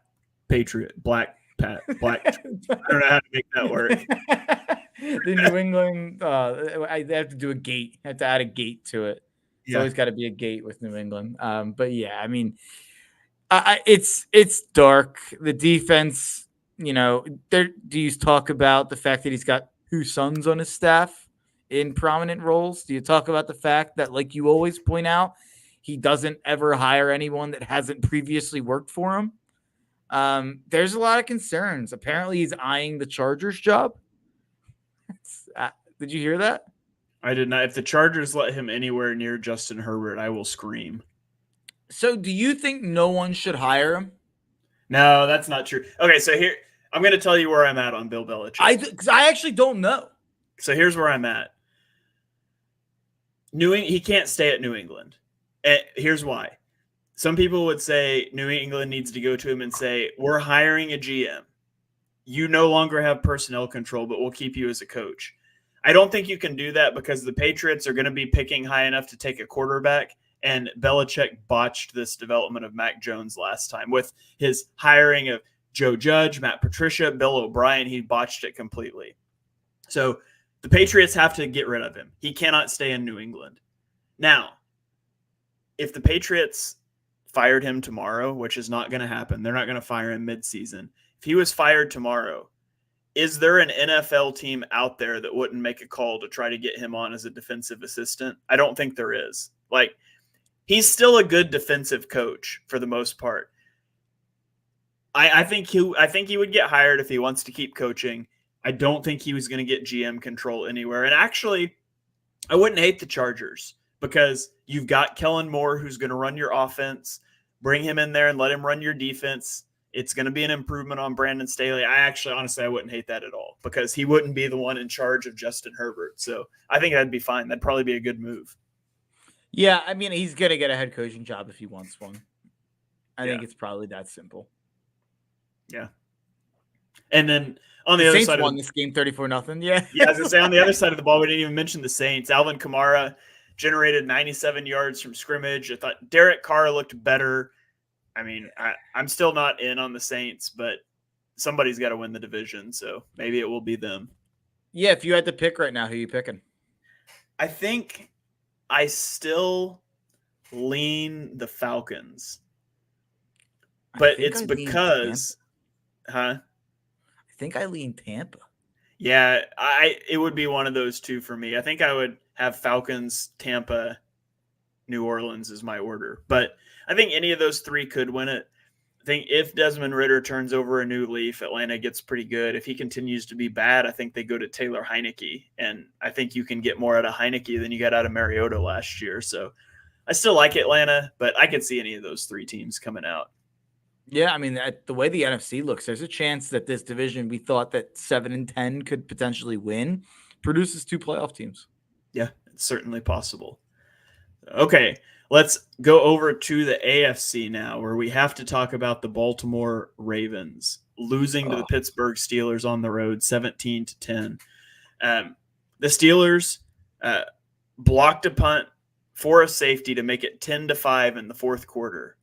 Patriot, Black. I don't know how to make that work. The New England, they have to do a gate. Have to add a gate to it. It's always got to be a gate with New England. But yeah, I mean, it's dark. The defense, do you talk about the fact that he's got 2 sons on his staff in prominent roles? Do you talk about the fact that, like you always point out, he doesn't ever hire anyone that hasn't previously worked for him? There's a lot of concerns. Apparently, he's eyeing the Chargers job. Did you hear that? I did not. If the Chargers let him anywhere near Justin Herbert, I will scream. So, do you think no one should hire him? No, that's not true. Okay, so here I'm going to tell you where I'm at on Bill Belichick. Because I actually don't know. So here's where I'm at. He can't stay at New England. And here's why. Some people would say New England needs to go to him and say, we're hiring a GM. You no longer have personnel control, but we'll keep you as a coach. I don't think you can do that because the Patriots are going to be picking high enough to take a quarterback, and Belichick botched this development of Mac Jones last time with his hiring of Joe Judge, Matt Patricia, Bill O'Brien. He botched it completely. So the Patriots have to get rid of him. He cannot stay in New England. Now, if the Patriots fired him tomorrow, which is not going to happen, they're not going to fire him midseason. If he was fired tomorrow, is there an NFL team out there that wouldn't make a call to try to get him on as a defensive assistant? I don't think there is. Like, he's still a good defensive coach for the most part. I think he would get hired if he wants to keep coaching. I don't think he was going to get GM control anywhere. And actually, I wouldn't hate the Chargers because you've got Kellen Moore who's going to run your offense. Bring him in there and let him run your defense. It's going to be an improvement on Brandon Staley. Honestly, I wouldn't hate that at all because he wouldn't be the one in charge of Justin Herbert. So I think that'd be fine. That'd probably be a good move. Yeah, I mean, he's going to get a head coaching job if he wants one. I think it's probably that simple. Yeah. And then on the other Saints side won this game 34-0. Yeah. Yeah, I was gonna say on the other side of the ball, we didn't even mention the Saints. Alvin Kamara generated 97 yards from scrimmage. I thought Derek Carr looked better. I mean, I'm still not in on the Saints, but somebody's got to win the division, so maybe it will be them. Yeah, if you had to pick right now, who are you picking? I think I still lean the Falcons. But it's because I think I lean Tampa. Yeah, it would be one of those two for me. I think I would have Falcons, Tampa, New Orleans is my order. But I think any of those three could win it. I think if Desmond Ridder turns over a new leaf, Atlanta gets pretty good. If he continues to be bad, I think they go to Taylor Heineke. And I think you can get more out of Heineke than you got out of Mariota last year. So I still like Atlanta, but I could see any of those three teams coming out. Yeah, I mean, the way the NFC looks, there's a chance that this division we thought that 7-10 could potentially win produces two playoff teams. Yeah, it's certainly possible. Okay, let's go over to the AFC now, where we have to talk about the Baltimore Ravens losing to the Pittsburgh Steelers on the road, 17-10. The Steelers blocked a punt for a safety to make it 10-5 in the fourth quarter.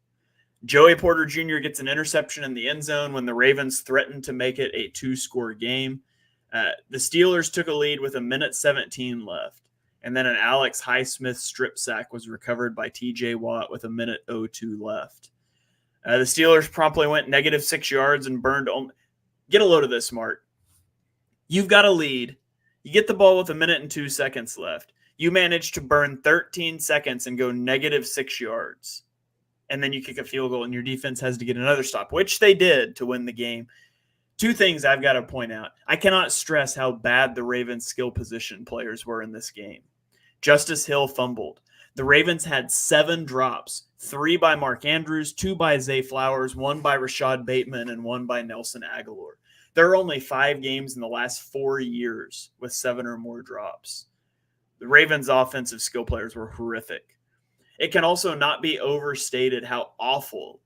Joey Porter Jr. gets an interception in the end zone when the Ravens threatened to make it a 2-score game. The Steelers took a lead with 1:17 left, and then an Alex Highsmith strip sack was recovered by TJ Watt with 1:02 left. The Steelers promptly went -6 yards and burned. Get a load of this, Mark. You've got a lead. You get the ball with 1:02 left. You manage to burn 13 seconds and go -6 yards. And then you kick a field goal and your defense has to get another stop, which they did to win the game. Two things I've got to point out. I cannot stress how bad the Ravens skill position players were in this game. Justice Hill fumbled. The Ravens had 7 drops, 3 by Mark Andrews, 2 by Zay Flowers, 1 by Rashad Bateman, and 1 by Nelson Aguilar. There are only 5 games in the last 4 years with 7 or more drops. The Ravens' offensive skill players were horrific. It can also not be overstated how awful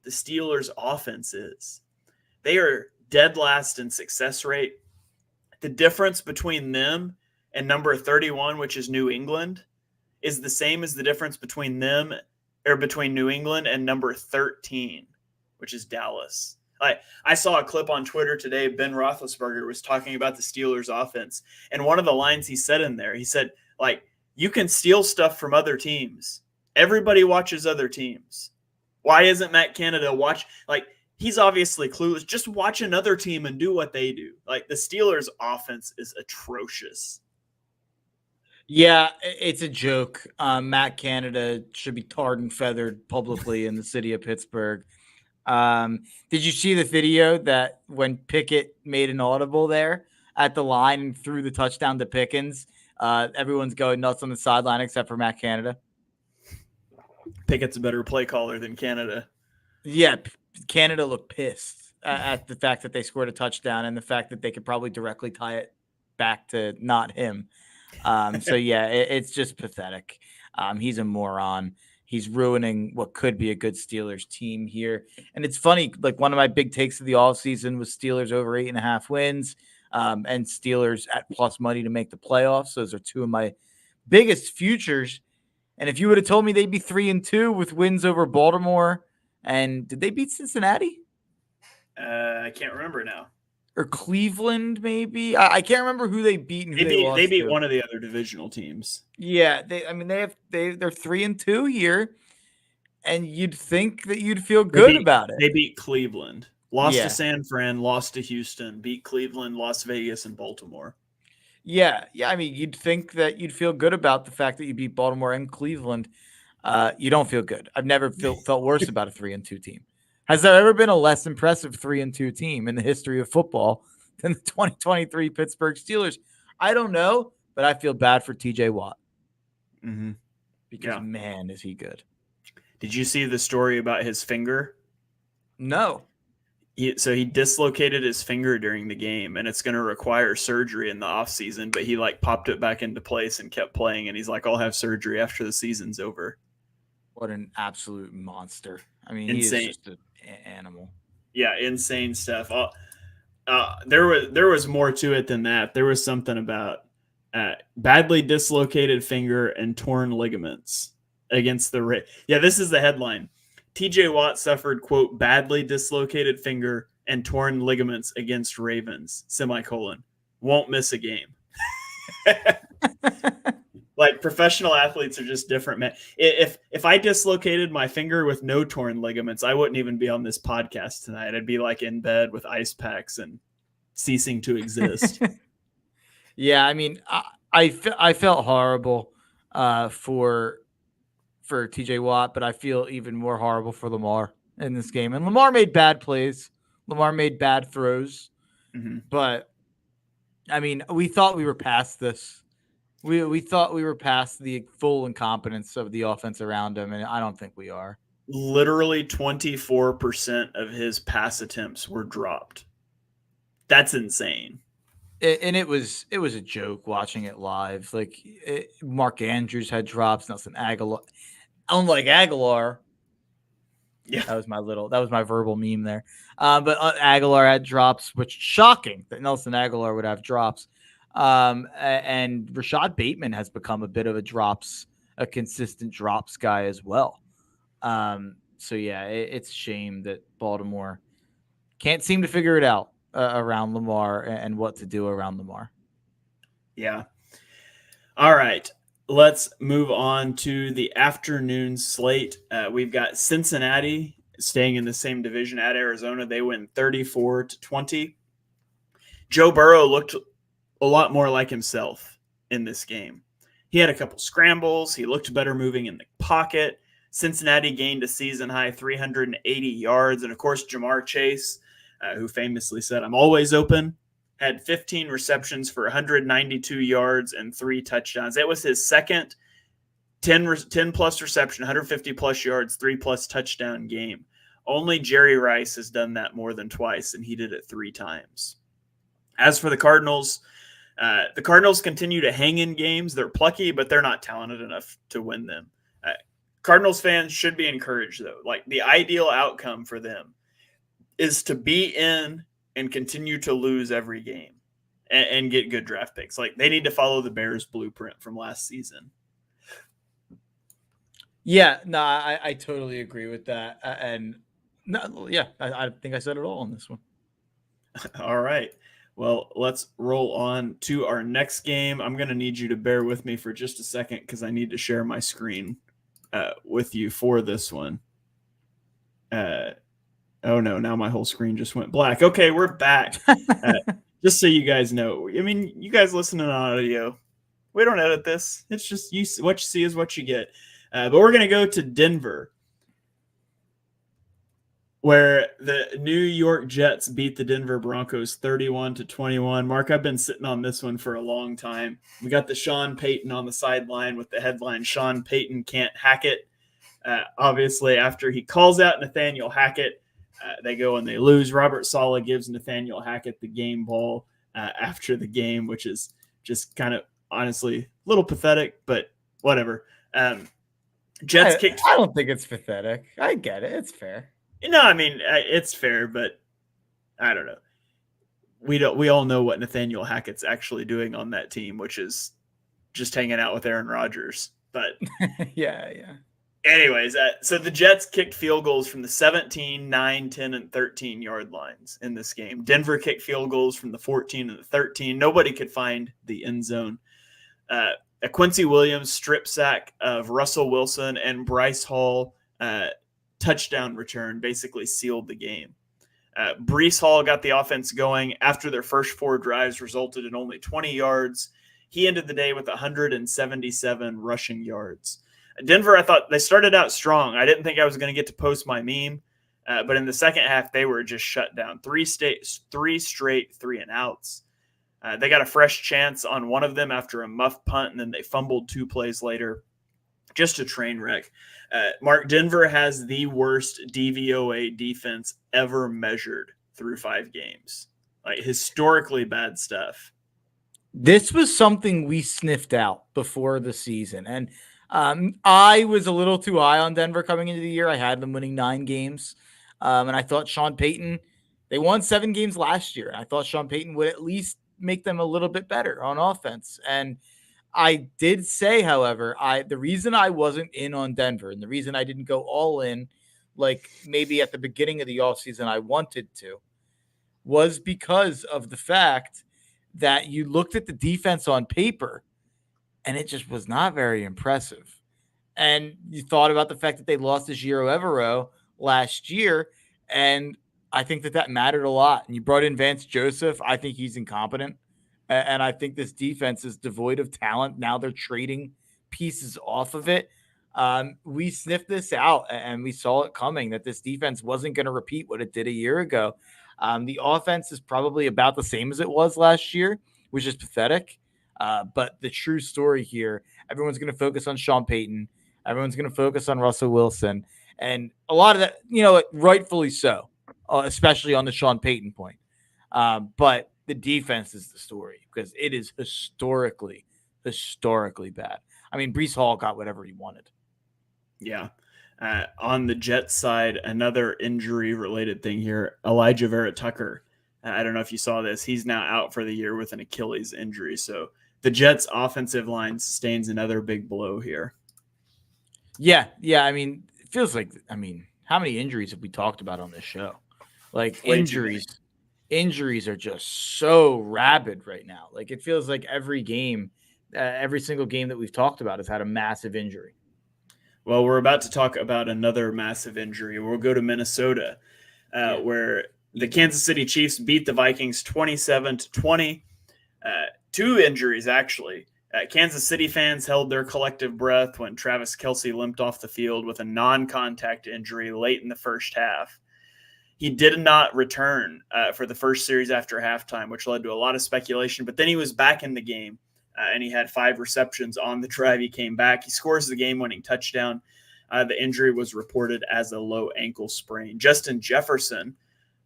the Steelers' offense is. They are dead last in success rate. The difference between them and number 31, which is New England, is the same as the difference between them or between New England and number 13, which is Dallas. I saw a clip on Twitter today. Ben Roethlisberger was talking about the Steelers' offense, and one of the lines he said in there, he said, you can steal stuff from other teams. Everybody watches other teams. Why isn't Matt Canada he's obviously clueless. Just watch another team and do what they do. The Steelers' offense is atrocious. Yeah, it's a joke. Matt Canada should be tarred and feathered publicly in the city of Pittsburgh. Did you see the video that when Pickett made an audible there at the line and threw the touchdown to Pickens? Everyone's going nuts on the sideline except for Matt Canada. Pickett's a better play caller than Canada. Yeah, Canada looked pissed at the fact that they scored a touchdown and the fact that they could probably directly tie it back to not him. So yeah, it's just pathetic. He's a moron. He's ruining what could be a good Steelers team here. And it's funny, like one of my big takes of the offseason was Steelers over 8.5 wins, and Steelers at plus money to make the playoffs. Those are two of my biggest futures. And if you would have told me they'd be 3-2 with wins over Baltimore, and did they beat Cincinnati? I can't remember now. Or Cleveland, maybe. I can't remember who they beat. And who they beat one of the other divisional teams. Yeah, they're 3-2 here, and you'd think that you'd feel good about it. They beat Cleveland, lost to San Fran, lost to Houston, beat Cleveland, Las Vegas, and Baltimore. Yeah. I mean, you'd think that you'd feel good about the fact that you beat Baltimore and Cleveland. You don't feel good. I've never felt worse about a 3-2 team. Has there ever been a less impressive 3-2 team in the history of football than the 2023 Pittsburgh Steelers? I don't know, but I feel bad for TJ Watt. Mm-hmm. Because, man, is he good. Did you see the story about his finger? No. So he dislocated his finger during the game, and it's going to require surgery in the offseason, but he popped it back into place and kept playing, and he's like, I'll have surgery after the season's over. What an absolute monster. I mean, insane. He is just an animal. Yeah, insane stuff. There was more to it than that. There was something about badly dislocated finger and torn ligaments against the Yeah, this is the headline. TJ Watt suffered, quote, badly dislocated finger and torn ligaments against Ravens, semicolon. Won't miss a game. Like, professional athletes are just different, man. If I dislocated my finger with no torn ligaments, I wouldn't even be on this podcast tonight. I'd be like in bed with ice packs and ceasing to exist. Yeah, I mean, I felt horrible for TJ Watt, but I feel even more horrible for Lamar in this game. And Lamar made bad plays. Lamar made bad throws. Mm-hmm. But, I mean, we thought we were past this. We thought we were past the full incompetence of the offense around him, and I don't think we are. Literally 24% of his pass attempts were dropped. That's insane. And it was a joke watching it live. Like, Mark Andrews had drops. Nelson Aguilar, unlike Aguilar. Yeah, that was my verbal meme there. But Aguilar had drops, which shocking that Nelson Aguilar would have drops. And Rashad Bateman has become a bit of a consistent drops guy as well. So yeah, it's a shame that Baltimore can't seem to figure it out around Lamar and what to do around Lamar. Yeah. All right. Let's move on to the afternoon slate. We've got Cincinnati staying in the same division at Arizona. They win 34-20. Joe Burrow looked a lot more like himself in this game. He had a couple scrambles. He looked better moving in the pocket. Cincinnati gained a season-high 380 yards. And, of course, Jamar Chase, who famously said, I'm always open, had 15 receptions for 192 yards and 3 touchdowns. It was his second 10-plus reception, 150-plus yards, 3-plus touchdown game. Only Jerry Rice has done that more than twice, and he did it 3 times. As for the Cardinals continue to hang in games. They're plucky, but they're not talented enough to win them. Cardinals fans should be encouraged, though. Like, the ideal outcome for them is to be in and continue to lose every game and get good draft picks. Like, they need to follow the Bears blueprint from last season. Yeah, no, I totally agree with that. I think I said it all on this one. All right. Well, let's roll on to our next game. I'm going to need you to bear with me for just a second because I need to share my screen with you for this one. Oh, no, now my whole screen just went black. Okay, we're back. Just so you guys know. I mean, you guys listening on audio, we don't edit this. It's just what you see is what you get. But we're going to go to Denver. where the New York Jets beat the Denver Broncos 31-21. Mark, I've been sitting on this one for a long time. We got the Sean Payton on the sideline with the headline, Sean Payton can't hack it. Obviously, after he calls out Nathaniel Hackett, they go and they lose. Robert Saleh gives Nathaniel Hackett the game ball after the game, which is just kind of honestly a little pathetic, but whatever. Jets kicked. I don't think it's pathetic. I get it. It's fair. No, I mean it's fair, but I don't know. We all know what Nathaniel Hackett's actually doing on that team, which is just hanging out with Aaron Rodgers. But yeah. Anyways, so the Jets kicked field goals from the 17, 9, 10, and 13 yard lines in this game. Denver kicked field goals from the 14 and the 13. Nobody could find the end zone. A Quincy Williams strip sack of Russell Wilson and Bryce Hall touchdown return basically sealed the game. Breece Hall got the offense going after their first 4 drives resulted in only 20 yards. He ended the day with 177 rushing yards. Denver, I thought they started out strong. I didn't think I was going to get to post my meme, but in the second half, they were just shut down. 3 straight 3-and-outs. They got a fresh chance on one of them after a muff punt, and then they fumbled 2 plays later. Just a train wreck. Mark, Denver has the worst DVOA defense ever measured through 5 games. Like, historically bad stuff. This was something we sniffed out before the season, and I was a little too high on Denver coming into the year. I had them winning 9 games, and I thought Sean Payton, they won 7 games last year, and I thought Sean Payton would at least make them a little bit better on offense. And I did say, however, the reason I wasn't in on Denver and the reason I didn't go all in, like maybe at the beginning of the offseason I wanted to, was because of the fact that you looked at the defense on paper and it just was not very impressive. And you thought about the fact that they lost to Giro Evero last year, and I think that mattered a lot. And you brought in Vance Joseph. I think he's incompetent. And I think this defense is devoid of talent. Now they're trading pieces off of it. We sniffed this out, and we saw it coming that this defense wasn't going to repeat what it did a year ago. The offense is probably about the same as it was last year, which is pathetic. But the true story here, everyone's going to focus on Sean Payton. Everyone's going to focus on Russell Wilson. And a lot of that, rightfully so, especially on the Sean Payton point. But the defense is the story because it is historically bad. I mean, Breece Hall got whatever he wanted. Yeah. On the Jets side, another injury-related thing here, Elijah Vera Tucker. I don't know if you saw this. He's now out for the year with an Achilles injury. So the Jets' offensive line sustains another big blow here. Yeah. I mean, it feels like, how many injuries have we talked about on this show? Like injuries are just so rabid right now. Like it feels like every game, every single game that we've talked about has had a massive injury. Well, we're about to talk about another massive injury. We'll go to Minnesota, where the Kansas City Chiefs beat the Vikings 27-20. 2 injuries, actually. Kansas City fans held their collective breath when Travis Kelce limped off the field with a non-contact injury late in the first half. He did not return for the first series after halftime, which led to a lot of speculation. But then he was back in the game, and he had 5 receptions on the drive. He came back. He scores the game-winning touchdown. The injury was reported as a low ankle sprain. Justin Jefferson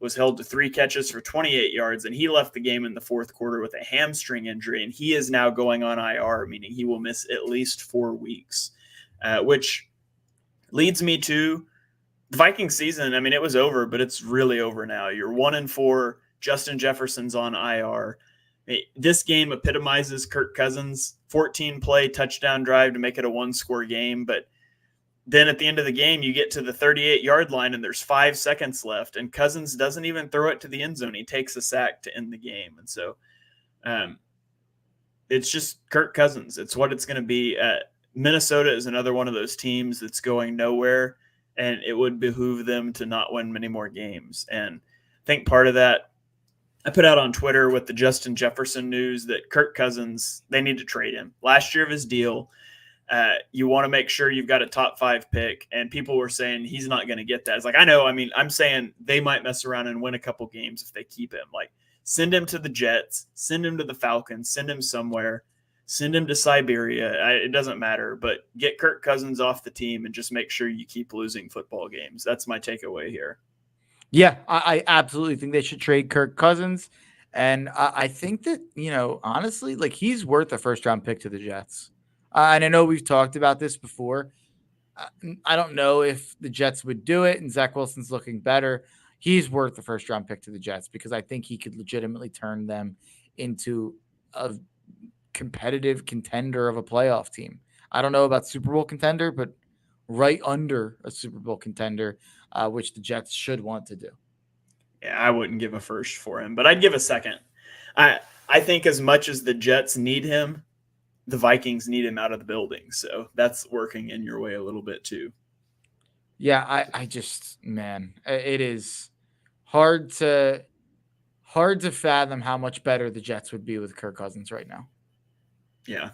was held to 3 catches for 28 yards, and he left the game in the fourth quarter with a hamstring injury, and he is now going on IR, meaning he will miss at least 4 weeks, which leads me to the Vikings season. I mean, it was over, but it's really over now. You're 1-4. Justin Jefferson's on IR. This game epitomizes Kirk Cousins' 14-play touchdown drive to make it a 1-score game, but then at the end of the game, you get to the 38-yard line and there's 5 seconds left, and Cousins doesn't even throw it to the end zone. He takes a sack to end the game. And so it's just Kirk Cousins. It's what it's going to be. Minnesota is another one of those teams that's going nowhere, and it would behoove them to not win many more games. And I think part of that, I put out on Twitter with the Justin Jefferson news that Kirk Cousins, they need to trade him. Last year of his deal, You want to make sure you've got a top 5 pick, and people were saying he's not going to get that. It's like, I know. I mean, I'm saying they might mess around and win a couple games if they keep him. Like, send him to the Jets, send him to the Falcons, send him somewhere, send him to Siberia. It doesn't matter, but get Kirk Cousins off the team and just make sure you keep losing football games. That's my takeaway here. Yeah, I absolutely think they should trade Kirk Cousins. And I think that, honestly, like he's worth a first round pick to the Jets. And I know we've talked about this before. I don't know if the Jets would do it, and Zach Wilson's looking better. He's worth the first round pick to the Jets because I think he could legitimately turn them into a competitive contender of a playoff team. I don't know about Super Bowl contender, but right under a Super Bowl contender, which the Jets should want to do. Yeah, I wouldn't give a first for him, but I'd give a second. I think as much as the Jets need him, the Vikings need him out of the building. So that's working in your way a little bit too. Yeah, I just, man, it is hard to fathom how much better the Jets would be with Kirk Cousins right now. Yeah.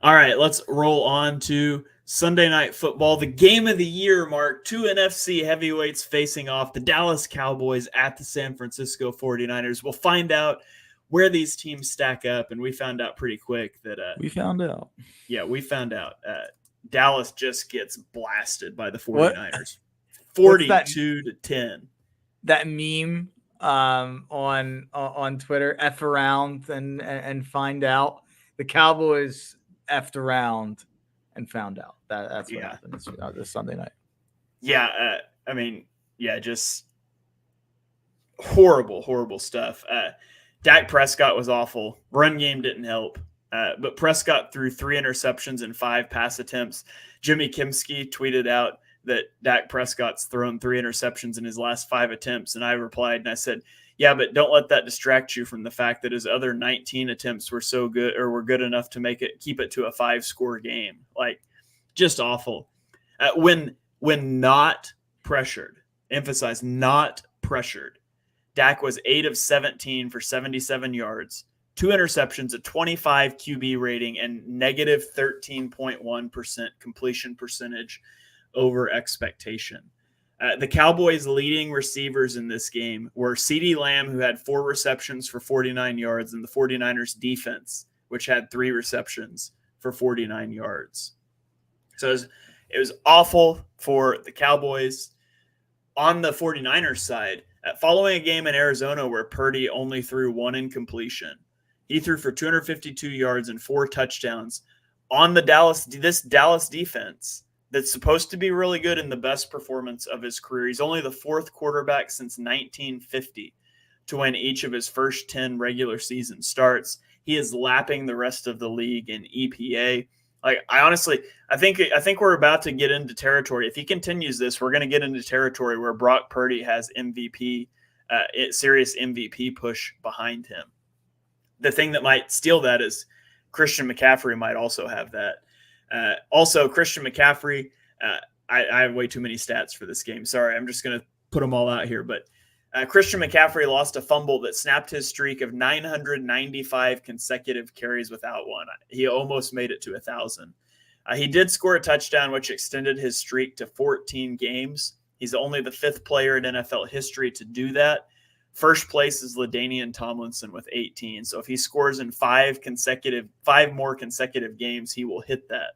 All right, let's roll on to Sunday Night Football, the game of the year, Mark. 2 NFC heavyweights facing off, the Dallas Cowboys at the San Francisco 49ers. We'll find out where these teams stack up, and we found out pretty quick that we found out. Yeah, we found out Dallas just gets blasted by the 49ers. 42-10. That meme on Twitter, F around and find out. The Cowboys effed around and found out. That's what happened this Sunday night. Yeah, I mean, just horrible stuff. Dak Prescott was awful. Run game didn't help. But Prescott threw 3 interceptions and 5 pass attempts. Jimmy Kimsky tweeted out that Dak Prescott's thrown 3 interceptions in his last 5 attempts. And I replied and I said, yeah, but don't let that distract you from the fact that his other 19 attempts were so good, or were good enough to keep it to a 5-score game. Like, just awful. When not pressured, emphasize not pressured, Dak was 8 of 17 for 77 yards, 2 interceptions, a 25 QB rating, and negative 13.1% completion percentage over expectation. The Cowboys' leading receivers in this game were CeeDee Lamb, who had 4 receptions for 49 yards, and the 49ers defense, which had 3 receptions for 49 yards. So it was awful for the Cowboys. On the 49ers side, following a game in Arizona where Purdy only threw 1 incompletion, he threw for 252 yards and 4 touchdowns on this Dallas defense that's supposed to be really good in the best performance of his career. He's only the 4th quarterback since 1950 to win each of his first 10 regular season starts. He is lapping the rest of the league in EPA. Like, I think we're about to get into territory. If he continues this, we're going to get into territory where Brock Purdy has serious MVP push behind him. The thing that might steal that is Christian McCaffrey might also have that. Also, Christian McCaffrey, I have way too many stats for this game. Sorry, I'm just going to put them all out here. But Christian McCaffrey lost a fumble that snapped his streak of 995 consecutive carries without one. He almost made it to 1,000. He did score a touchdown, which extended his streak to 14 games. He's only the 5th player in NFL history to do that. First place is LaDainian Tomlinson with 18. So if he scores in 5 more consecutive games, he will hit that.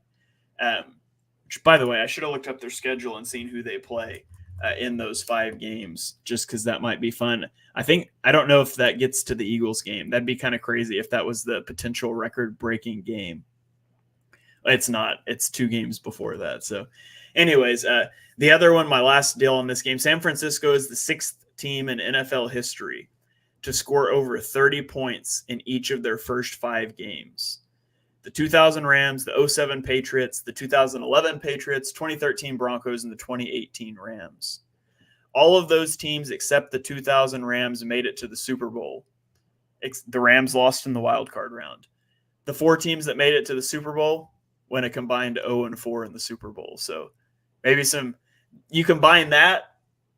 Which, by the way, I should have looked up their schedule and seen who they play in those 5 games, just because that might be fun. I don't know if that gets to the Eagles game. That'd be kind of crazy if that was the potential record-breaking game. It's not. It's 2 games before that. So anyways, the other one, my last deal on this game, San Francisco is the 6th team in NFL history to score over 30 points in each of their first 5 games. The 2000 Rams, the 2007 Patriots, the 2011 Patriots, 2013 Broncos, and the 2018 Rams. All of those teams except the 2000 Rams made it to the Super Bowl. The Rams lost in the wild card round. The 4 teams that made it to the Super Bowl went a combined 0-4 in the Super Bowl. So maybe you combine that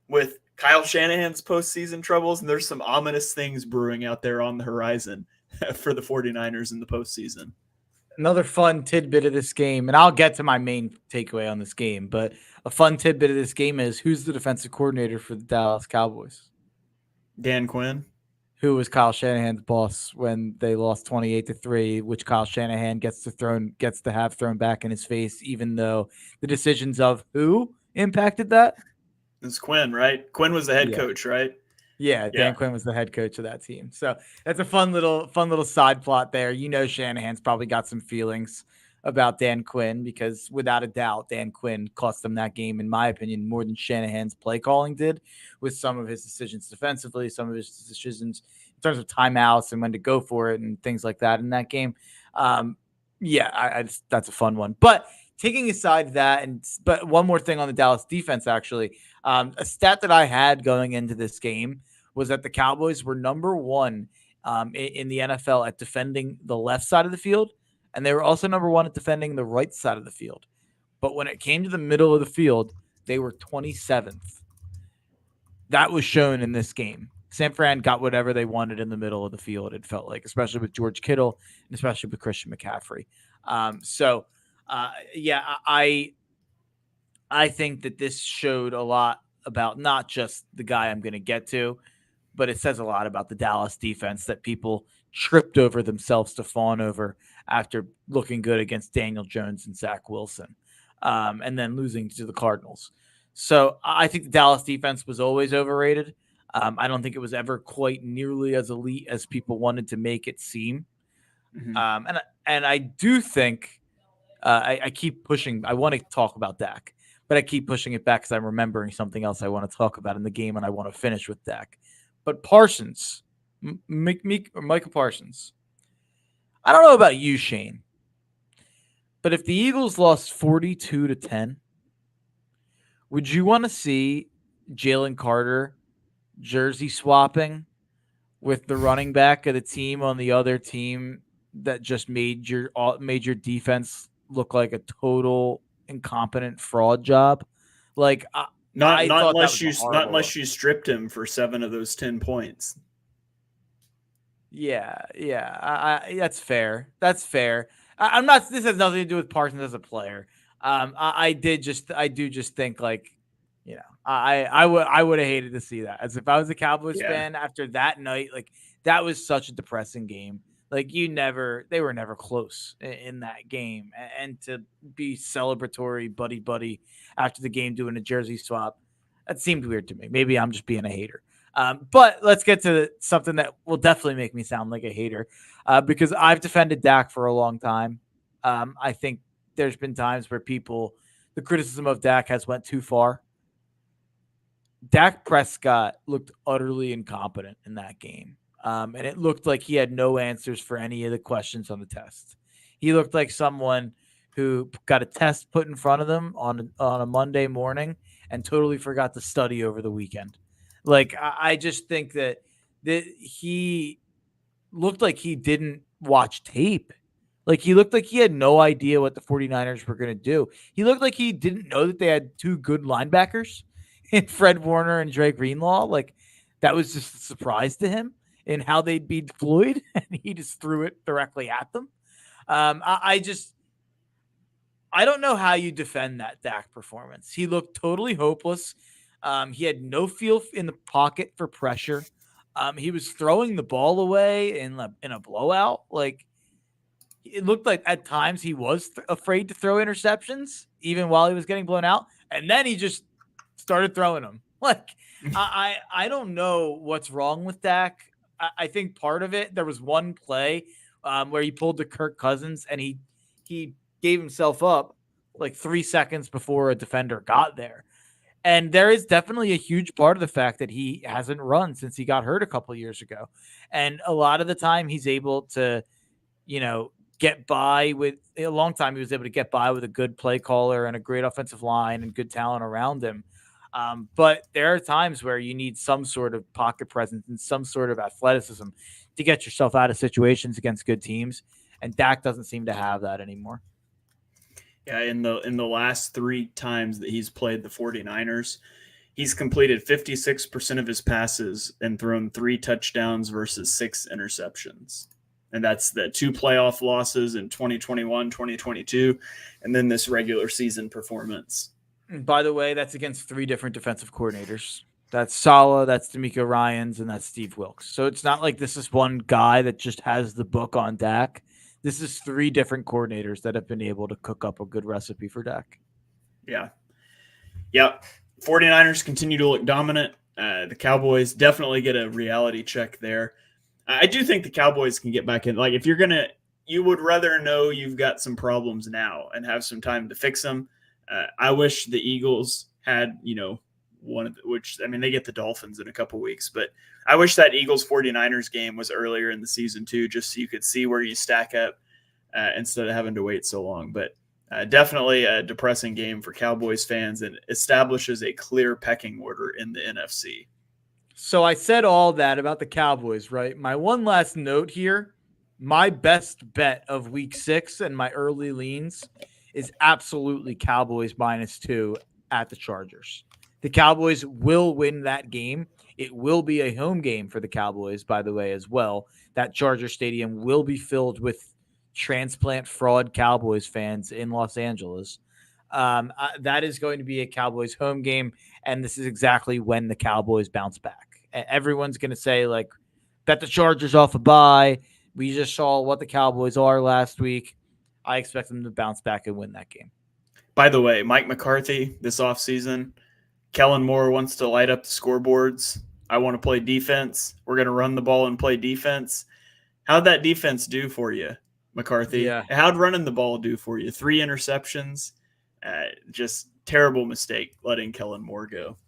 with Kyle Shanahan's postseason troubles, and there's some ominous things brewing out there on the horizon for the 49ers in the postseason. Another fun tidbit of this game, and I'll get to my main takeaway on this game, but a fun tidbit of this game is who's the defensive coordinator for the Dallas Cowboys? Dan Quinn. Who was Kyle Shanahan's boss when they lost 28-3, which Kyle Shanahan gets to have thrown back in his face, even though the decisions of who impacted that? It's Quinn, right? Quinn was the head Yeah. coach, right? Yeah, Dan Quinn was the head coach of that team. So that's a fun little side plot there. Shanahan's probably got some feelings about Dan Quinn because without a doubt, Dan Quinn cost them that game, in my opinion, more than Shanahan's play calling did with some of his decisions defensively, some of his decisions in terms of timeouts and when to go for it and things like that in that game. That's a fun one. But taking aside that, but one more thing on the Dallas defense, actually, a stat that I had going into this game was that the Cowboys were number one in the NFL at defending the left side of the field, and they were also number one at defending the right side of the field. But when it came to the middle of the field, they were 27th. That was shown in this game. San Fran got whatever they wanted in the middle of the field, it felt like, especially with George Kittle and especially with Christian McCaffrey. I think that this showed a lot about not just the guy I'm going to get to, but it says a lot about the Dallas defense that people tripped over themselves to fawn over after looking good against Daniel Jones and Zach Wilson, and then losing to the Cardinals. So I think the Dallas defense was always overrated. I don't think it was ever quite nearly as elite as people wanted to make it seem. Mm-hmm. And I do think I keep pushing. I want to talk about Dak, but I keep pushing it back because I'm remembering something else I want to talk about in the game, and I want to finish with Dak. But Parsons, Micah Parsons, I don't know about you, Shane, but if the Eagles lost 42-10, would you want to see Jalen Carter jersey swapping with the running back of the team on the other team that just made your defense look like a total incompetent fraud job? Like, not unless you stripped him for 7 of those 10 points. Yeah, that's fair. That's fair. I'm not. This has nothing to do with Parsons as a player. I do just think, like, I would have hated to see that. As if I was a Cowboys fan after that night, like, that was such a depressing game. Like, they were never close in that game, and to be celebratory buddy after the game doing a jersey swap, that seemed weird to me. Maybe I'm just being a hater. But let's get to something that will definitely make me sound like a hater, because I've defended Dak for a long time. I think there's been times where the criticism of Dak has went too far. Dak Prescott looked utterly incompetent in that game. And it looked like he had no answers for any of the questions on the test. He looked like someone who got a test put in front of them on a Monday morning and totally forgot to study over the weekend. Like, I just think that he looked like he didn't watch tape. Like, he looked like he had no idea what the 49ers were going to do. He looked like he didn't know that they had two good linebackers in Fred Warner and Dre Greenlaw. Like, that was just a surprise to him in how they'd be deployed, and he just threw it directly at them. I don't know how you defend that Dak performance. He looked totally hopeless. He had no feel in the pocket for pressure. He was throwing the ball away in a blowout. Like, it looked like at times he was afraid to throw interceptions, even while he was getting blown out. And then he just started throwing them. Like, I don't know what's wrong with Dak. I think part of it, there was one play where he pulled to Kirk Cousins and he gave himself up like 3 seconds before a defender got there. And there is definitely a huge part of the fact that he hasn't run since he got hurt a couple of years ago. And a lot of the time he's able to, get by with a long time. He was able to get by with a good play caller and a great offensive line and good talent around him. But there are times where you need some sort of pocket presence and some sort of athleticism to get yourself out of situations against good teams. And Dak doesn't seem to have that anymore. Yeah, in the last 3 times that he's played the 49ers, he's completed 56% of his passes and thrown 3 touchdowns versus 6 interceptions. And that's the 2 playoff losses in 2021, 2022, and then this regular season performance. By the way, that's against 3 different defensive coordinators. That's Saleh, that's D'Amico Ryans, and that's Steve Wilks. So it's not like this is one guy that just has the book on Dak. This is 3 different coordinators that have been able to cook up a good recipe for Dak. Yeah. Yep. 49ers continue to look dominant. The Cowboys definitely get a reality check there. I do think the Cowboys can get back in. Like, if you're going to, you would rather know you've got some problems now and have some time to fix them. I wish the Eagles had, one of the, which, I mean, they get the Dolphins in a couple weeks, but I wish that Eagles 49ers game was earlier in the season too, just so you could see where you stack up instead of having to wait so long. But definitely a depressing game for Cowboys fans and establishes a clear pecking order in the NFC. So I said all that about the Cowboys, right? My one last note here, my best bet of week 6 and my early leans is absolutely Cowboys -2 at the Chargers. The Cowboys will win that game. It will be a home game for the Cowboys, by the way, as well. That Charger Stadium will be filled with transplant fraud Cowboys fans in Los Angeles. That is going to be a Cowboys home game, and this is exactly when the Cowboys bounce back. Everyone's going to say, like, bet the Chargers off a bye. We just saw what the Cowboys are last week. I expect them to bounce back and win that game. By the way, Mike McCarthy this offseason, Kellen Moore wants to light up the scoreboards. I want to play defense. We're going to run the ball and play defense. How'd that defense do for you, McCarthy? Yeah. How'd running the ball do for you? 3 interceptions. Just terrible mistake letting Kellen Moore go.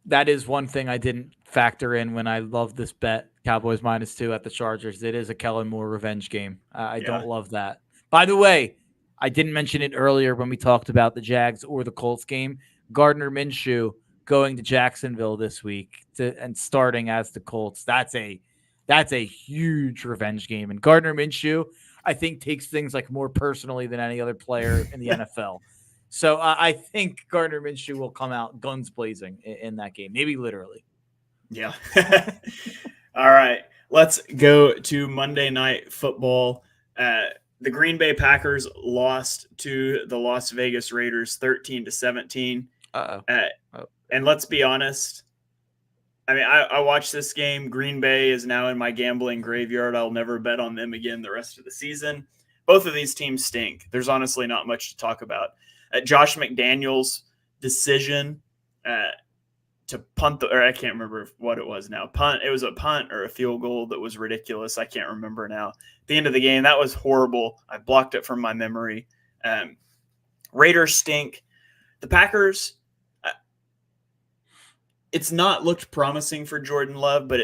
That is one thing I didn't factor in when I love this bet, Cowboys -2 at the Chargers. It is a Kellen Moore revenge game. I don't love that. By the way, I didn't mention it earlier when we talked about the Jags or the Colts game. Gardner Minshew going to Jacksonville this week and starting as the Colts. That's a huge revenge game. And Gardner Minshew, I think, takes things like more personally than any other player in the NFL. So I think Gardner Minshew will come out guns blazing in that game, maybe literally. Yeah. All right. Let's go to Monday Night Football. The Green Bay Packers lost to the Las Vegas Raiders 13-17. And let's be honest. I mean, I watched this game. Green Bay is now in my gambling graveyard. I'll never bet on them again the rest of the season. Both of these teams stink. There's honestly not much to talk about. Josh McDaniels' decision to punt, or I can't remember what it was now. Punt. It was a punt or a field goal that was ridiculous. I can't remember now. At the end of the game, that was horrible. I blocked it from my memory. Raiders stink. The Packers, it's not looked promising for Jordan Love, but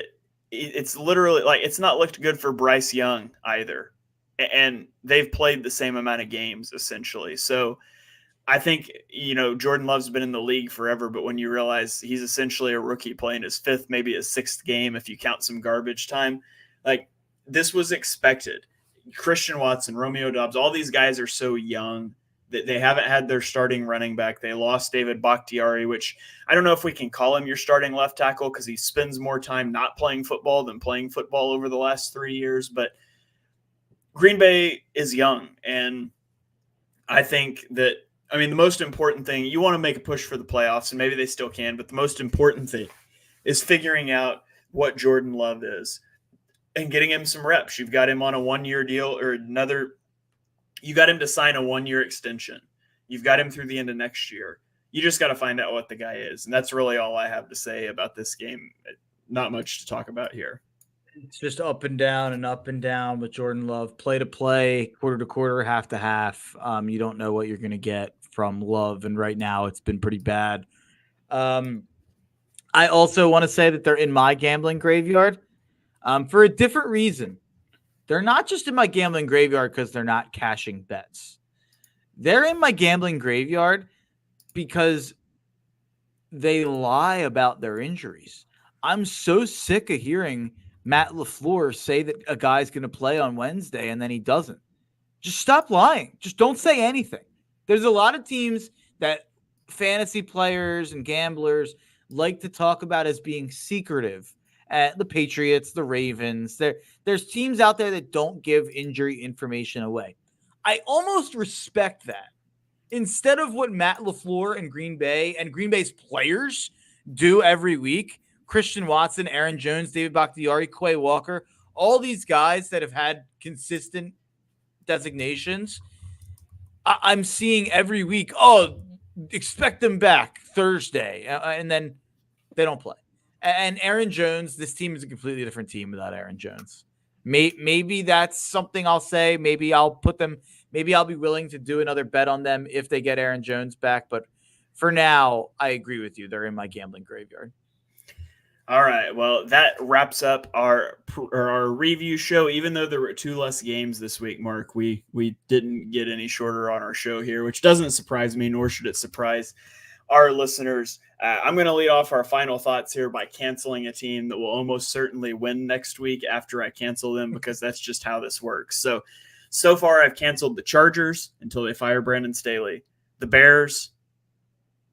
it's literally like it's not looked good for Bryce Young either. And they've played the same amount of games essentially. So I think, Jordan Love's been in the league forever, but when you realize he's essentially a rookie playing his 5th, maybe his 6th game, if you count some garbage time, like this was expected. Christian Watson, Romeo Doubs, all these guys are so young that they haven't had their starting running back. They lost David Bakhtiari, which I don't know if we can call him your starting left tackle because he spends more time not playing football than playing football over the last 3 years. But Green Bay is young, and I think that, the most important thing, you want to make a push for the playoffs, and maybe they still can, but the most important thing is figuring out what Jordan Love is and getting him some reps. You've got him on a 1-year deal or another. You got him to sign a 1-year extension. You've got him through the end of next year. You just got to find out what the guy is. And that's really all I have to say about this game. Not much to talk about here. It's just up and down with Jordan Love. Play to play, quarter to quarter, half to half. You don't know what you're going to get from Love, and right now it's been pretty bad. I also want to say that they're in my gambling graveyard for a different reason. They're not just in my gambling graveyard because they're not cashing bets. They're in my gambling graveyard because they lie about their injuries. I'm so sick of hearing Matt LaFleur say that a guy's going to play on Wednesday and then he doesn't. Just stop lying. Just don't say anything. There's a lot of teams that fantasy players and gamblers like to talk about as being secretive The Patriots, the Ravens. There's teams out there that don't give injury information away. I almost respect that. Instead of what Matt LaFleur and Green Bay's players do every week, Christian Watson, Aaron Jones, David Bakhtiari, Quay Walker, all these guys that have had consistent designations, I'm seeing every week, expect them back Thursday. And then they don't play. And Aaron Jones, this team is a completely different team without Aaron Jones. Maybe that's something I'll say. Maybe I'll be willing to do another bet on them if they get Aaron Jones back. But for now, I agree with you. They're in my gambling graveyard. All right. Well, that wraps up our review show. Even though there were 2 less games this week, Mark, we didn't get any shorter on our show here, which doesn't surprise me, nor should it surprise our listeners. I'm going to lead off our final thoughts here by canceling a team that will almost certainly win next week after I cancel them, because that's just how this works. So far, I've canceled the Chargers until they fire Brandon Staley, the Bears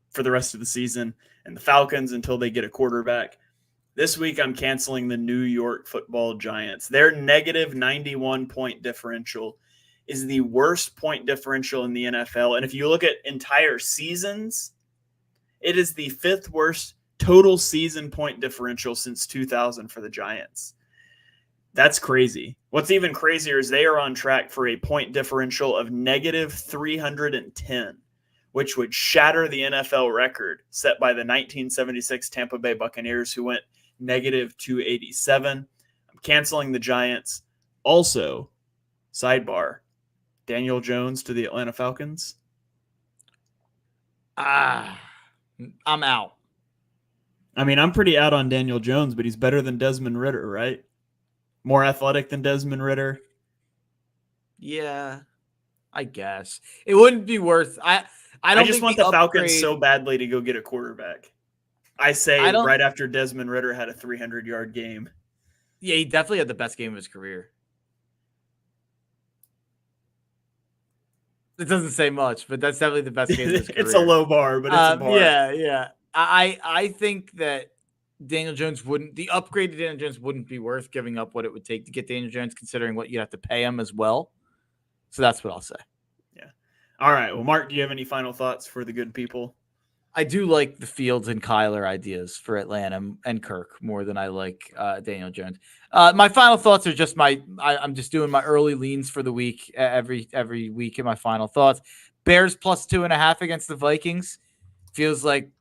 for the rest of the season, and the Falcons until they get a quarterback. This week, I'm canceling the New York Football Giants. Their negative 91 point differential is the worst point differential in the NFL. And if you look at entire seasons, it is the 5th worst total season point differential since 2000 for the Giants. That's crazy. What's even crazier is they are on track for a point differential of negative 310, which would shatter the NFL record set by the 1976 Tampa Bay Buccaneers, who went negative 287. I'm canceling the Giants. Also, sidebar, Daniel Jones to the Atlanta Falcons. I'm out. I mean, I'm pretty out on Daniel Jones, but he's better than Desmond Ridder, right? More athletic than Desmond Ridder. Yeah, I guess it wouldn't be worth. I just want the Falcons so badly to go get a quarterback. I say right after Desmond Ridder had a 300-yard game. Yeah, he definitely had the best game of his career. It doesn't say much, but that's definitely the best game of his career. It's a low bar, but it's a bar. Yeah. I think that Daniel Jones the upgrade to Daniel Jones wouldn't be worth giving up what it would take to get Daniel Jones, considering what you'd have to pay him as well. So that's what I'll say. Yeah. All right. Well, Mark, do you have any final thoughts for the good people? I do like the Fields and Kyler ideas for Atlanta and Kirk more than I like Daniel Jones. My final thoughts are just I'm just doing my early leans for the week every week in my final thoughts. Bears plus 2.5 against the Vikings. Feels like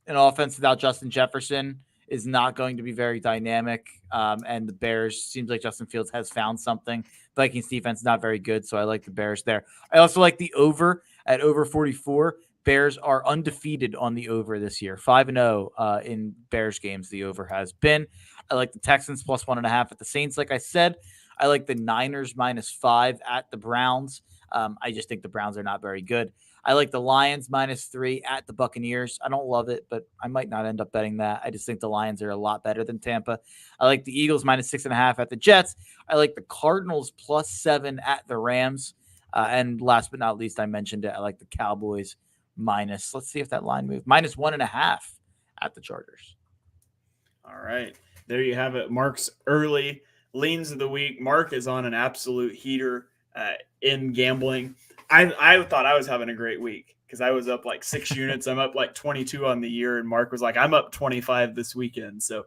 an offense without Justin Jefferson is not going to be very dynamic. And the Bears, seems like Justin Fields has found something. Vikings defense not very good, so I like the Bears there. I also like the over at over 44. Bears are undefeated on the over this year. 5-0 in Bears games the over has been. I like the Texans plus 1.5 at the Saints, like I said. I like the Niners -5 at the Browns. I just think the Browns are not very good. I like the Lions -3 at the Buccaneers. I don't love it, but I might not end up betting that. I just think the Lions are a lot better than Tampa. I like the Eagles -6.5 at the Jets. I like the Cardinals +7 at the Rams. And last but not least, I mentioned it, I like the Cowboys let's see if that line moved, -1.5 at the Chargers. All right. There you have it. Mark's early leans of the week. Mark is on an absolute heater in gambling. I thought I was having a great week because I was up like 6 units. I'm up like 22 on the year, and Mark was like, I'm up 25 this weekend. So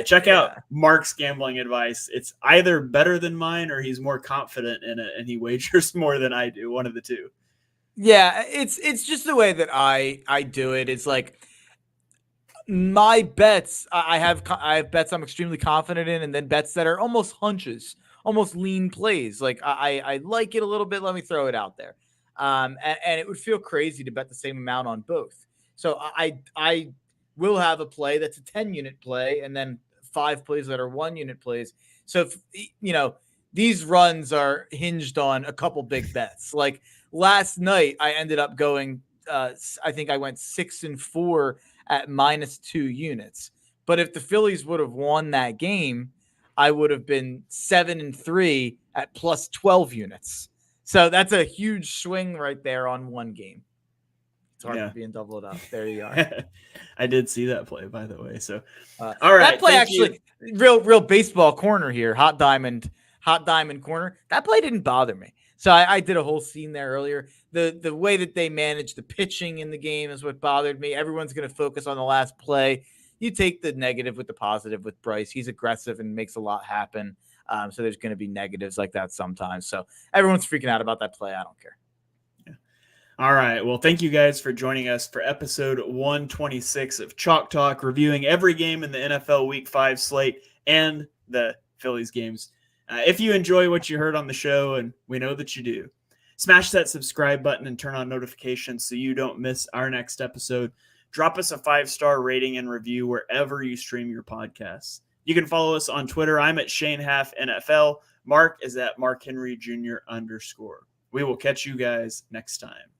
check out Mark's gambling advice. It's either better than mine or he's more confident in it and he wagers more than I do. One of the two. Yeah, it's just the way that I do it. It's like my bets, I have bets I'm extremely confident in, and then bets that are almost hunches, almost lean plays. Like I like it a little bit. Let me throw it out there. And it would feel crazy to bet the same amount on both. So I will have a play that's a 10-unit play, and then 5 plays that are 1-unit plays. So if, these runs are hinged on a couple big bets. Like last night, I ended up going. I think I went 6-4 at -2 units. But if the Phillies would have won that game, I would have been 7-3 at +12 units. So that's a huge swing right there on one game. Harper being doubled up. There you are. I did see that play, by the way. So, all right. That play actually, real baseball corner here, hot diamond corner. That play didn't bother me. So I did a whole scene there earlier. The way that they managed the pitching in the game is what bothered me. Everyone's going to focus on the last play. You take the negative with the positive with Bryce. He's aggressive and makes a lot happen. So there's going to be negatives like that sometimes. So everyone's freaking out about that play. I don't care. Yeah. All right. Well, thank you guys for joining us for episode 126 of Chalk Talk, reviewing every game in the NFL Week 5 slate and the Phillies games. If you enjoy what you heard on the show, and we know that you do, smash that subscribe button and turn on notifications so you don't miss our next episode. Drop us a 5-star rating and review wherever you stream your podcasts. You can follow us on Twitter. I'm at ShaneHalfNFL. Mark is at MarkHenryJr_. We will catch you guys next time.